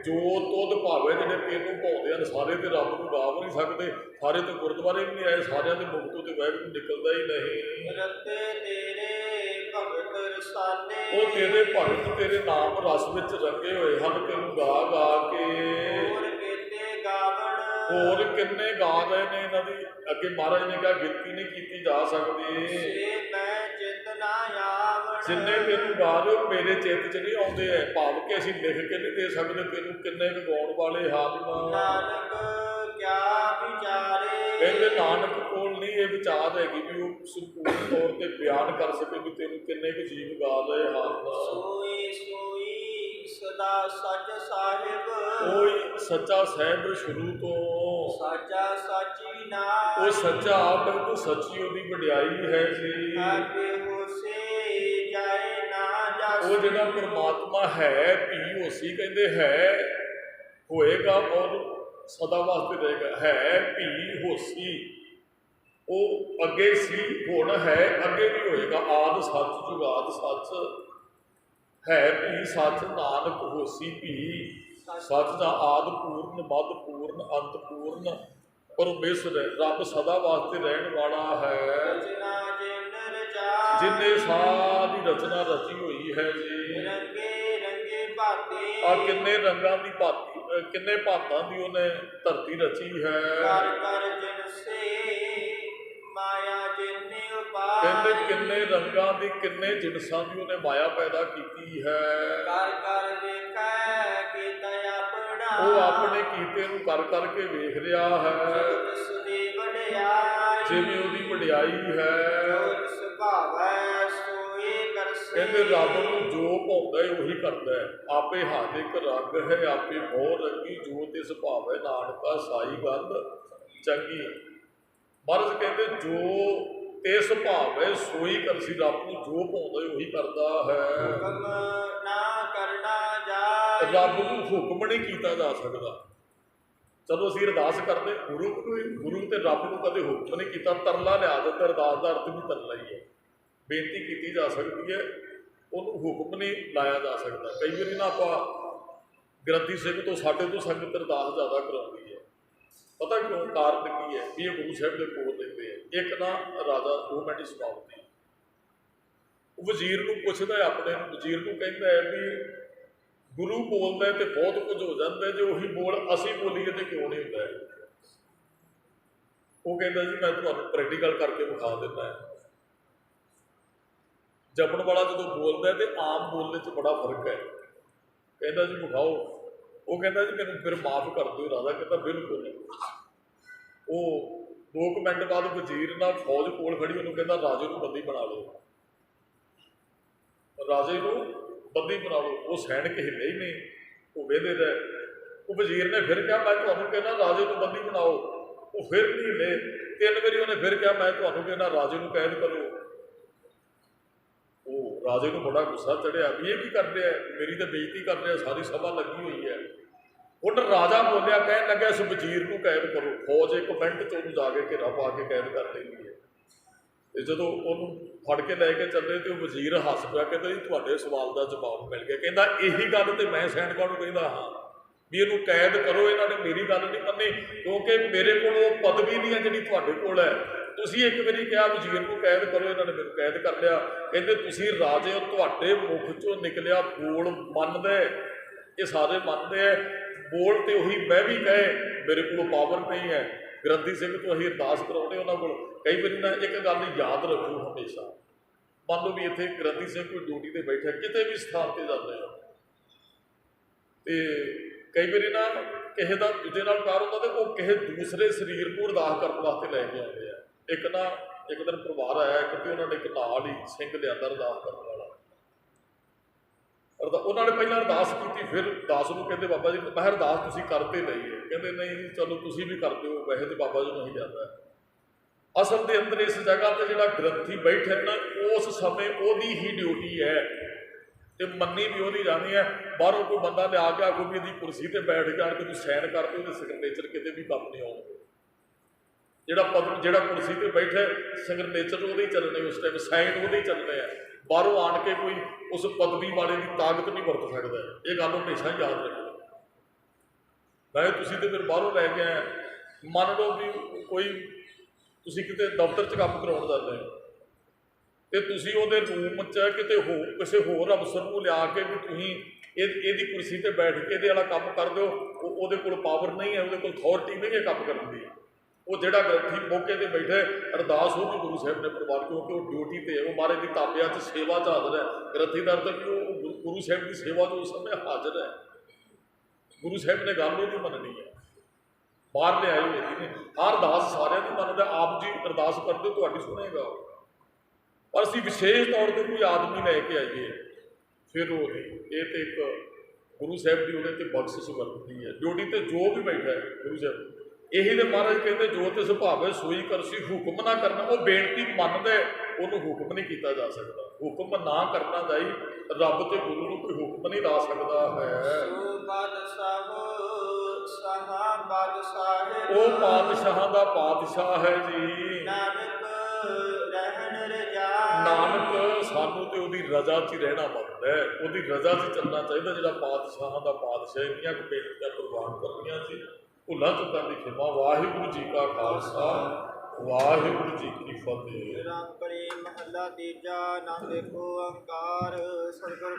ਜੋ ਤੁਧ ਭਾਵੇ। ਜਿਹੜੇ ਤੈਨੂੰ ਭਾਉਂਦੇ ਹਨ ਸਾਰੇ ਤੇ ਰੱਬ ਨੂੰ ਗਾ ਨਹੀਂ ਸਕਦੇ। ਸਾਰੇ ਤੇ ਗੁਰਦੁਆਰੇ ਵੀ ਨਹੀਂ ਆਏ, ਸਾਰਿਆਂ ਦੇ ਮੁਖ ਤੋਂ ਤੇ ਵਾਹਿਗੁਰੂ ਨਿਕਲਦਾ ਹੀ ਨਹੀਂ। ਰਤੇ ਤੇਰੇ ਭਗਤ ਰਸਾਲੇ, ਉਹ ਤੇਰੇ ਭਗਤ ਤੇਰੇ ਨਾਮ ਰਸ ਵਿੱਚ ਰੰਗੇ ਹੋਏ ਹਨ, ਤੈਨੂੰ ਗਾ ਕੇ। ਹੋਰ ਕੀਤੇ ਗਾਵਣ, ਹੋਰ ਕਿੰਨੇ ਗਾ ਰਹੇ ਨੇ ਇਹਨਾਂ ਦੀ। ਅੱਗੇ ਮਹਾਰਾਜ ਨੇ ਕਿਹਾ ਗਿਣਤੀ ਨਹੀਂ ਕੀਤੀ ਜਾ ਸਕਦੀ। ਸੇ ਮੈਂ ਚਿਤ ਨਾ ਆਵਣ, ਜਿੰਨੇ ਤੈਨੂੰ ਗਾ ਰਹੇ ਹੋ ਮੇਰੇ ਚਿੱਤ 'ਚ ਨਹੀਂ ਆਉਂਦੇ ਐ, ਭਾਵ ਕਿ ਅਸੀਂ ਲਿਖ ਕੇ ਨਹੀਂ ਦੇ ਸਕਦੇ ਤੈਨੂੰ ਕਿੰਨੇ ਕੁ ਗਾਉਣ ਵਾਲੇ ਹਨ। ਨਾਨਕ ਕਿਆ ਵਿਚਾਰੇ, ਕਹਿੰਦੇ ਨਾਨਕ ਕੋਲ ਨਹੀਂ ਇਹ ਵਿਚਾਰ ਹੈਗੀ ਵੀ ਉਹ ਸੰਪੂਰਨ ਤੌਰ ਤੇ ਬਿਆਨ ਕਰ ਸਕੇ ਵੀ ਤੈਨੂੰ ਕਿੰਨੇ ਕੁ ਜੀਵ ਗਾ ਰਹੇ ਹਨ। ਸੋਈ ਸੋਈ ਸਦਾ ਸੱਚ ਸਾਹਿਬ, ਕੋਈ ਸੱਚਾ ਸਾਹਿਬ ਸ਼ੁਰੂ ਤੋਂ ਸਾਚਾ ਸਾਚੀ ਨਾਮ, ਉਹ ਸੱਚਾ ਆਪ ਹੈ, ਸੱਚੀ ਉਹਦੀ ਵਡਿਆਈ ਹੈ ਜੀ। ਆਪੇ ਹੋਸੇ ਜਾਏ ਨਾ ਜਾਸੀ, ਉਹ ਜਿਹੜਾ ਪਰਮਾਤਮਾ ਹੈ ਵੀ ਹੋਸੀ ਕਹਿੰਦੇ ਹੈ ਹੋਏਗਾ ਔਰ ਸਦਾ ਵਾਸਤੇ ਰਹੇਗਾ, ਹੈ ਵੀ ਹੋਸੀ ਉਹ ਅੱਗੇ ਸੀ ਹੁਣ ਹੈ ਅੱਗੇ ਵੀ ਹੋਏਗਾ, ਆਦਿ ਸੱਚ ਜੁਗਾਦ ਸੱਚ ਹੈ ਵੀ ਸੱਚ ਨਾਨਕ ਹੋਸੀ ਵੀ ਸੱਚ ਦਾ ਆਦਿ ਪੂਰਨ ਮੱਧ ਪੂਰਨ ਅੰਤ ਪੂਰਨ ਪਰਮੇਸ਼ਰ ਰੱਬ ਸਦਾ ਵਾਸਤੇ ਰਹਿਣ ਵਾਲਾ ਹੈ, ਰਚਨਾ ਜਿਨ ਰਚਾ, ਜਿਨਨੇ ਸਾਰੀ ਰਚਨਾ ਰਚੀ ਹੋਈ ਹੈ ਜੀ। ਰੰਗੇ ਰੰਗੇ ਭਾਤੇ, ਆ ਕਿੰਨੇ ਰੰਗਾਂ ਦੀ ਭਾਤੀ ਕਿੰਨੇ ਭਾਤਾਂ ਦੀ ਉਹਨੇ ਧਰਤੀ ਰਚੀ ਹੈ। ਕਰ ਕਰ ਜਿਨ ਸੇ ਮਾਇਆ ਜਿਨੇ ਉਪਾਏ, ਕਹਿੰਦੇ ਕਿੰਨੇ ਰੰਗਾਂ ਦੀ ਕਿੰਨੇ ਜਿਨਸਾਂ ਦੀ ਉਹਨੇ ਮਾਇਆ ਪੈਦਾ ਕੀਤੀ ਹੈ। ਕਰ ਕਰ ਵੇਖੈ ਕੀਤਾ ਆਪਣਾ, ਉਹ ਆਪਣੇ ਕੀਤੇ ਨੂੰ ਕਰ ਕਰਕੇ ਵੇਖ ਰਿਹਾ ਹੈ ਤਿਸ ਦੀ ਵਡਿਆਈ, ਜਿਵੇਂ ਉਹਦੀ ਵਡਿਆਈ ਹੈ। ਜੋ ਸੁਭਾਵੈ ਸੋਈ ਕਰਸੇ, ਕਹਿੰਦੇ ਰੱਬ ਨੂੰ ਜੋ ਭਾਉਂਦਾ ਹੈ ਉਹੀ ਕਰਦਾ ਹੈ, ਆਪੇ ਹੱਥ ਇੱਕ ਰੰਗ ਹੈ ਆਪੇ ਬਹੁ ਰੰਗੀ, ਜੋ ਤਿਸ ਭਾਵੈ ਨਾਨਕਾ ਸਾਈ ਗੰਧ ਚੰਗੀ। ਮਹਾਰਾਜ ਕਹਿੰਦੇ ਜੋ ਤੇ ਸੁਭਾਵ ਹੈ ਸੋਈ ਕਰਸੀ, ਰੱਬ ਨੂੰ ਜੋ ਭਾਉਂਦਾ ਹੈ ਉਹੀ ਕਰਦਾ ਹੈ। ਹੁਕਮ ਨਾ ਕਰਨਾ ਜਾਏ, ਰੱਬ ਨੂੰ ਹੁਕਮ ਨਹੀਂ ਕੀਤਾ ਜਾ ਸਕਦਾ। ਚਲੋ ਅਸੀਂ ਅਰਦਾਸ ਕਰਦੇ ਗੁਰੂ ਤੇ ਰੱਬ ਨੂੰ ਕਦੇ ਹੁਕਮ ਨਹੀਂ ਕੀਤਾ, ਤਰਲਾ ਲਿਆ ਜਾਂਦਾ, ਅਰਦਾਸ ਦਾ ਅਰਥ ਵੀ ਤਰਲਾ ਹੀ ਹੈ, ਬੇਨਤੀ ਕੀਤੀ ਜਾ ਸਕਦੀ ਹੈ, ਉਹਨੂੰ ਹੁਕਮ ਨਹੀਂ ਲਾਇਆ ਜਾ ਸਕਦਾ। ਕਈ ਵਾਰੀ ਨਾ ਆਪਾਂ ਗ੍ਰੰਥੀ ਸਿੰਘ ਤੋਂ ਸਾਡੇ ਤੋਂ ਸੰਗਤ ਅਰਦਾਸ ਜ਼ਿਆਦਾ ਕਰਾਉਂਦੀ ਹੈ, ਪਤਾ ਕਿਉਂ? ਕਾਰਨ ਕੀ ਹੈ ਵੀ ਇਹ ਗੁਰੂ ਸਾਹਿਬ ਦੇ ਕੋਲ ਲੈਂਦੇ ਆ। ਇੱਕ ਨਾ ਰਾਜਾ 2 ਮਿੰਟ ਸਮਾਪਤੀ, ਉਹ ਵਜ਼ੀਰ ਨੂੰ ਪੁੱਛਦਾ ਹੈ ਆਪਣੇ ਨੂੰ, ਵਜ਼ੀਰ ਨੂੰ ਕਹਿੰਦਾ ਹੈ ਵੀ ਗੁਰੂ ਬੋਲਦਾ ਤੇ ਬਹੁਤ ਕੁਝ ਹੋ ਜਾਂਦਾ, ਜੇ ਉਹੀ ਬੋਲ ਅਸੀਂ ਬੋਲੀਏ ਤੇ ਕਿਉਂ ਨਹੀਂ ਹੁੰਦਾ ਹੈ? ਉਹ ਕਹਿੰਦਾ ਜੀ ਮੈਂ ਤੁਹਾਨੂੰ ਪ੍ਰੈਕਟੀਕਲ ਕਰਕੇ ਵਿਖਾ ਦਿੰਦਾ ਹੈ। ਜਪਣ ਵਾਲਾ ਜਦੋਂ ਬੋਲਦਾ ਤੇ ਆਮ ਬੋਲਣ 'ਚ ਬੜਾ ਫਰਕ ਹੈ। ਕਹਿੰਦਾ ਜੀ ਵਿਖਾਓ। ਉਹ ਕਹਿੰਦਾ ਜੀ ਮੈਨੂੰ ਫਿਰ ਮਾਫ ਕਰ ਦਿਓ ਰਾਜਾ। ਕਹਿੰਦਾ ਬਿਲਕੁਲ। ਉਹ 2 ਮਿੰਟ ਬਾਅਦ ਵਜ਼ੀਰ ਨਾਲ ਫੌਜ ਕੋਲ ਖੜੀ, ਉਹਨੂੰ ਕਹਿੰਦਾ ਰਾਜੇ ਨੂੰ ਬੰਦੀ ਬਣਾ ਲਓ, ਰਾਜੇ ਨੂੰ ਬੰਦੀ ਬਣਾ ਲਓ। ਉਹ ਸੈਨਿਕ ਹਿੱਲੇ ਹੀ ਨਹੀਂ, ਉਹ ਵੇਖਦੇ ਰਹੇ। ਉਹ ਵਜ਼ੀਰ ਨੇ ਫਿਰ ਕਿਹਾ ਮੈਂ ਤੁਹਾਨੂੰ ਕਹਿੰਦਾ ਰਾਜੇ ਨੂੰ ਬੰਦੀ ਬਣਾਓ, ਉਹ ਫਿਰ ਨਹੀਂ ਹਿੱਲੇ। 3 ਵਾਰੀ ਉਹਨੇ ਫਿਰ ਕਿਹਾ ਮੈਂ ਤੁਹਾਨੂੰ ਕਹਿੰਦਾ ਰਾਜੇ ਨੂੰ ਕੈਦ ਕਰੋ। ਉਹ ਰਾਜੇ ਨੂੰ ਬੜਾ ਗੁੱਸਾ ਚੜਿਆ ਵੀ ਇਹ ਕੀ ਕਰ ਰਿਹਾ, ਮੇਰੀ ਤਾਂ ਬੇਇੱਜ਼ਤੀ ਕਰ ਰਿਹਾ, ਸਾਰੀ ਸਭਾ ਲੱਗੀ ਹੋਈ ਹੈ। ਹੁਣ ਰਾਜਾ ਬੋਲਿਆ, ਕਹਿਣ ਲੱਗਾ ਇਸ ਵਜ਼ੀਰ ਨੂੰ ਕੈਦ ਕਰੋ। ਫੌਜ 1 ਮਿੰਟ 'ਚ ਉਹਨੂੰ ਜਾ ਕੇ ਘੇਰਾ ਪਾ ਕੇ ਕੈਦ ਕਰ ਲੈਂਦੀ ਹੈ। ਤੇ ਜਦੋਂ ਉਹਨੂੰ ਫੜ ਕੇ ਲੈ ਕੇ ਚੱਲੇ ਤੇ ਉਹ ਵਜ਼ੀਰ ਹੱਸ ਪਿਆ, ਕਹਿੰਦਾ ਜੀ ਤੁਹਾਡੇ ਸਵਾਲ ਦਾ ਜਵਾਬ ਮਿਲ ਗਿਆ। ਕਹਿੰਦਾ ਇਹੀ ਗੱਲ ਤੇ ਮੈਂ ਸੈਨਿਕਾਂ ਨੂੰ ਕਹਿੰਦਾ ਹਾਂ ਵੀ ਇਹਨੂੰ ਕੈਦ ਕਰੋ। ਇਹਨਾਂ ਨੇ ਮੇਰੀ ਗੱਲ ਨਹੀਂ ਮੰਨੀ, ਕਿਉਂਕਿ ਮੇਰੇ ਕੋਲ ਉਹ ਪਦਵੀ ਨਹੀਂ ਹੈ ਜਿਹੜੀ ਤੁਹਾਡੇ ਕੋਲ ਹੈ। ਤੁਸੀਂ ਇੱਕ ਵਾਰੀ ਕਿਹਾ ਵਜ਼ੀਰ ਨੂੰ ਕੈਦ ਕਰੋ, ਇਹਨਾਂ ਨੇ ਮੈਨੂੰ ਕੈਦ ਕਰ ਲਿਆ। ਕਹਿੰਦੇ ਤੁਸੀਂ ਰਾਜੇ ਹੋ, ਤੁਹਾਡੇ ਮੁਖ 'ਚੋਂ ਨਿਕਲਿਆ ਬੋਲ ਮੰਨਦੇ, ਇਹ ਸਾਰੇ ਮੰਨਦੇ ਹੈ। ਬੋਲ ਤੇ ਉਹੀ ਮੈਂ ਵੀ ਕਹੇ, ਮੇਰੇ ਕੋਲ ਪਾਵਰ ਨਹੀਂ ਹੈ। ਗ੍ਰੰਥੀ ਸਿੰਘ ਤੋਂ ਅਸੀਂ ਅਰਦਾਸ ਕਰਾਉਂਦੇ ਉਹਨਾਂ ਕੋਲ। ਕਈ ਵਾਰੀ ਨਾ ਇੱਕ ਗੱਲ ਯਾਦ ਰੱਖੋ ਹਮੇਸ਼ਾ, ਮੰਨ ਲਓ ਵੀ ਇੱਥੇ ਗ੍ਰੰਥੀ ਸਿੰਘ ਕੋਈ ਡਿਊਟੀ ਤੇ ਬੈਠਾ, ਕਿਤੇ ਵੀ ਸਥਾਨ ਤੇ ਜਾਂਦੇ ਹੋ ਤੇ ਕਈ ਵਾਰੀ ਨਾ ਕਿਸੇ ਦਾ ਦੂਜੇ ਨਾਲ ਪਿਆਰ ਹੁੰਦਾ ਤੇ ਉਹ ਕਿਸੇ ਦੂਸਰੇ ਸਰੀਰ ਨੂੰ ਅਰਦਾਸ ਕਰਨ ਵਾਸਤੇ ਲੈ ਕੇ ਆਉਂਦੇ ਆ। ਇੱਕ ਦਿਨ ਪਰਿਵਾਰ ਆਇਆ ਕਿਉਂਕਿ ਉਹਨਾਂ ਨੇ ਇੱਕ ਨਾਲ ਹੀ ਸਿੰਘ ਲਿਆਂਦਾ ਅਰਦਾਸ ਕਰਨ ਵਾਲਾ। ਉਹਨਾਂ ਨੇ ਪਹਿਲਾਂ ਅਰਦਾਸ ਕੀਤੀ, ਫਿਰ ਦਾਸ ਨੂੰ ਕਹਿੰਦੇ ਬਾਬਾ ਜੀ ਮੈਂ ਅਰਦਾਸ ਤੁਸੀਂ ਕਰਦੇ ਲਈ ਹੈ। ਕਹਿੰਦੇ ਨਹੀਂ ਚਲੋ ਤੁਸੀਂ ਵੀ ਕਰ ਦਿਓ, ਵੈਸੇ ਤੇ ਬਾਬਾ ਜੀ ਨੂੰ ਹੀ ਜਾਂਦਾ। ਅਸਲ ਦੇ ਅੰਦਰ ਇਸ ਜਗ੍ਹਾ ਤੇ ਜਿਹੜਾ ਗ੍ਰੰਥੀ ਬੈਠਾ ਨਾ ਉਸ ਸਮੇਂ ਉਹਦੀ ਹੀ ਡਿਊਟੀ ਹੈ ਤੇ ਮੰਨੀ ਵੀ ਉਹਦੀ ਜਾਣੀ ਹੈ। ਬਾਹਰੋਂ ਕੋਈ ਬੰਦਾ ਲਿਆ ਕੇ ਆਗੂ ਵੀ ਇਹਦੀ ਕੁਰਸੀ ਤੇ ਬੈਠ ਜਾਣ ਕੇ ਤੂੰ ਸਾਈਨ ਕਰ ਦਿਓ, ਉਹਦੇ ਸਿਗਨੇਚਰ ਕਿਤੇ ਵੀ ਕੰਮ ਨਹੀਂ ਆਉਣਗੇ। ਜਿਹੜਾ ਕੁਰਸੀ ਤੇ ਬੈਠਾ ਸਿਗਨੇਚਰ ਉਹਦੇ ਹੀ ਚੱਲਣੇ, ਉਸ ਟਾਈਮ ਸਾਈਨ ਉਹਦੇ ਹੀ ਚੱਲਣੇ ਆ। ਬਾਹਰੋਂ ਆਣ ਕੇ ਕੋਈ ਉਸ ਪਦਵੀ ਵਾਲੇ ਦੀ ਤਾਕਤ ਨਹੀਂ ਵਰਤ ਸਕਦਾ। ਇਹ ਗੱਲ ਹਮੇਸ਼ਾ ਯਾਦ ਰੱਖੋ। ਮੈਂ ਤੁਸੀਂ ਤੇ ਫਿਰ ਬਾਹਰੋਂ ਲੈ ਕੇ ਆਏ, ਮੰਨ ਲਓ ਵੀ ਕੋਈ ਤੁਸੀਂ ਕਿਤੇ ਦਫ਼ਤਰ 'ਚ ਕੰਮ ਕਰਾਉਣ ਜਾਂਦੇ ਹੋ ਤੇ ਤੁਸੀਂ ਉਹਦੇ ਰੂਮ 'ਚ ਕਿਤੇ ਕਿਸੇ ਹੋਰ ਅਫਸਰ ਨੂੰ ਲਿਆ ਕੇ ਵੀ ਤੁਸੀਂ ਇਹਦੀ ਕੁਰਸੀ ਤੇ ਬੈਠ ਕੇ ਇਹਦੇ ਵਾਲਾ ਕੰਮ ਕਰ ਦਿਓ, ਉਹਦੇ ਕੋਲ ਪਾਵਰ ਨਹੀਂ ਹੈ, ਉਹਦੇ ਕੋਲ ਅਥਾਰਟੀ ਨਹੀਂ ਹੈ ਕੰਮ ਕਰਨ ਦੀ। ਉਹ ਜਿਹੜਾ ਗ੍ਰੰਥੀ ਮੌਕੇ ਤੇ ਬੈਠੇ ਅਰਦਾਸ ਉਹ ਵੀ ਗੁਰੂ ਸਾਹਿਬ ਨੇ ਪ੍ਰਵਾਨ, ਕਿਉਂਕਿ ਉਹ ਡਿਊਟੀ ਤੇ ਉਹ ਮਹਾਰਾਜ ਦੀ ਤਾਬਿਆਂ 'ਚ ਸੇਵਾ 'ਚ ਹਾਜ਼ਰ ਹੈ। ਗ੍ਰੰਥੀ ਦਾ ਅਰਥ ਵੀ ਉਹ ਗੁਰੂ ਸਾਹਿਬ ਦੀ ਸੇਵਾ 'ਚ ਉਸ ਸਮੇਂ ਹਾਜ਼ਰ ਹੈ। ਗੁਰੂ ਸਾਹਿਬ ਨੇ ਗੱਲ ਉਹਦੀ ਮੰਨਣੀ ਹੈ, ਬਾਹਰ ਲਿਆਏ ਹੋਏ ਨੇ। ਹਰ ਅਰਦਾਸ ਸਾਰਿਆਂ ਦੀ ਮੰਨਦਾ, ਆਪ ਜੀ ਅਰਦਾਸ ਕਰਦੇ ਤੁਹਾਡੀ ਸੁਣੇਗਾ। ਪਰ ਅਸੀਂ ਵਿਸ਼ੇਸ਼ ਤੌਰ ਤੇ ਕੋਈ ਆਦਮੀ ਲੈ ਕੇ ਆਈਏ ਫਿਰ ਉਹ ਨਹੀਂ। ਇਹ ਤੇ ਇੱਕ ਗੁਰੂ ਸਾਹਿਬ ਦੀ ਉਹਦੇ ਤੇ ਬਖਸ਼ਿਸ਼ ਵਰਤਦੀ ਹੈ। ਡਿਊਟੀ ਤੇ ਜੋ ਵੀ ਬੈਠਾ ਹੈ ਗੁਰੂ ਸਾਹਿਬ ਇਹੀ ਤੇ ਮਹਾਰਾਜ ਕਹਿੰਦੇ ਜੋ ਤੇ ਸੁਭਾਵੇ ਸੋਈ ਕਰਸੀ, ਹੁਕਮ ਨਾ ਕਰਨਾ। ਉਹ ਬੇਨਤੀ ਮੰਨਦਾ, ਉਹਨੂੰ ਹੁਕਮ ਨਹੀਂ ਕੀਤਾ ਜਾ ਸਕਦਾ। ਹੁਕਮ ਨਾ ਕਰਨਾ ਦਾ ਹੀ ਰੱਬ ਤੇ ਗੁਰੂ ਨੂੰ ਕੋਈ ਹੁਕਮ ਨਹੀਂ ਲਾ ਸਕਦਾ ਹੈ। ਉਹ ਪਾਤਸ਼ਾਹਾਂ ਦਾ ਪਾਤਸ਼ਾਹ ਹੈ ਜੀ। ਨਾਨਕ ਸਾਨੂੰ ਤੇ ਉਹਦੀ ਰਜ਼ਾ 'ਚ ਹੀ ਰਹਿਣਾ ਬਣਦਾ ਹੈ, ਉਹਦੀ ਰਜ਼ਾ 'ਚ ਚੱਲਣਾ ਚਾਹੀਦਾ। ਜਿਹੜਾ ਪਾਤਸ਼ਾਹਾਂ ਦਾ ਪਾਤਸ਼ਾਹ, ਇੰਨੀਆਂ ਕੁ ਬੇਨਤੀਆਂ ਕੁਰਬਾਨ ਕਰਨੀਆਂ ਸੀ। ਭੁੱਲਾਂ ਚੁੱਕਾਂ ਦੀ ਖਿਮਾ। ਵਾਹਿਗੁਰੂ ਜੀ ਕਾ ਖਾਲਸਾ, ਵਾਹਿਗੁਰੂ ਜੀ ਕੀ ਫਤਿਹ। ਮਹੱਲਾ ਤੀਜਾ। ਨਾਮ ਏਕ ਓੰਕਾਰ ਸਤਿਗੁਰ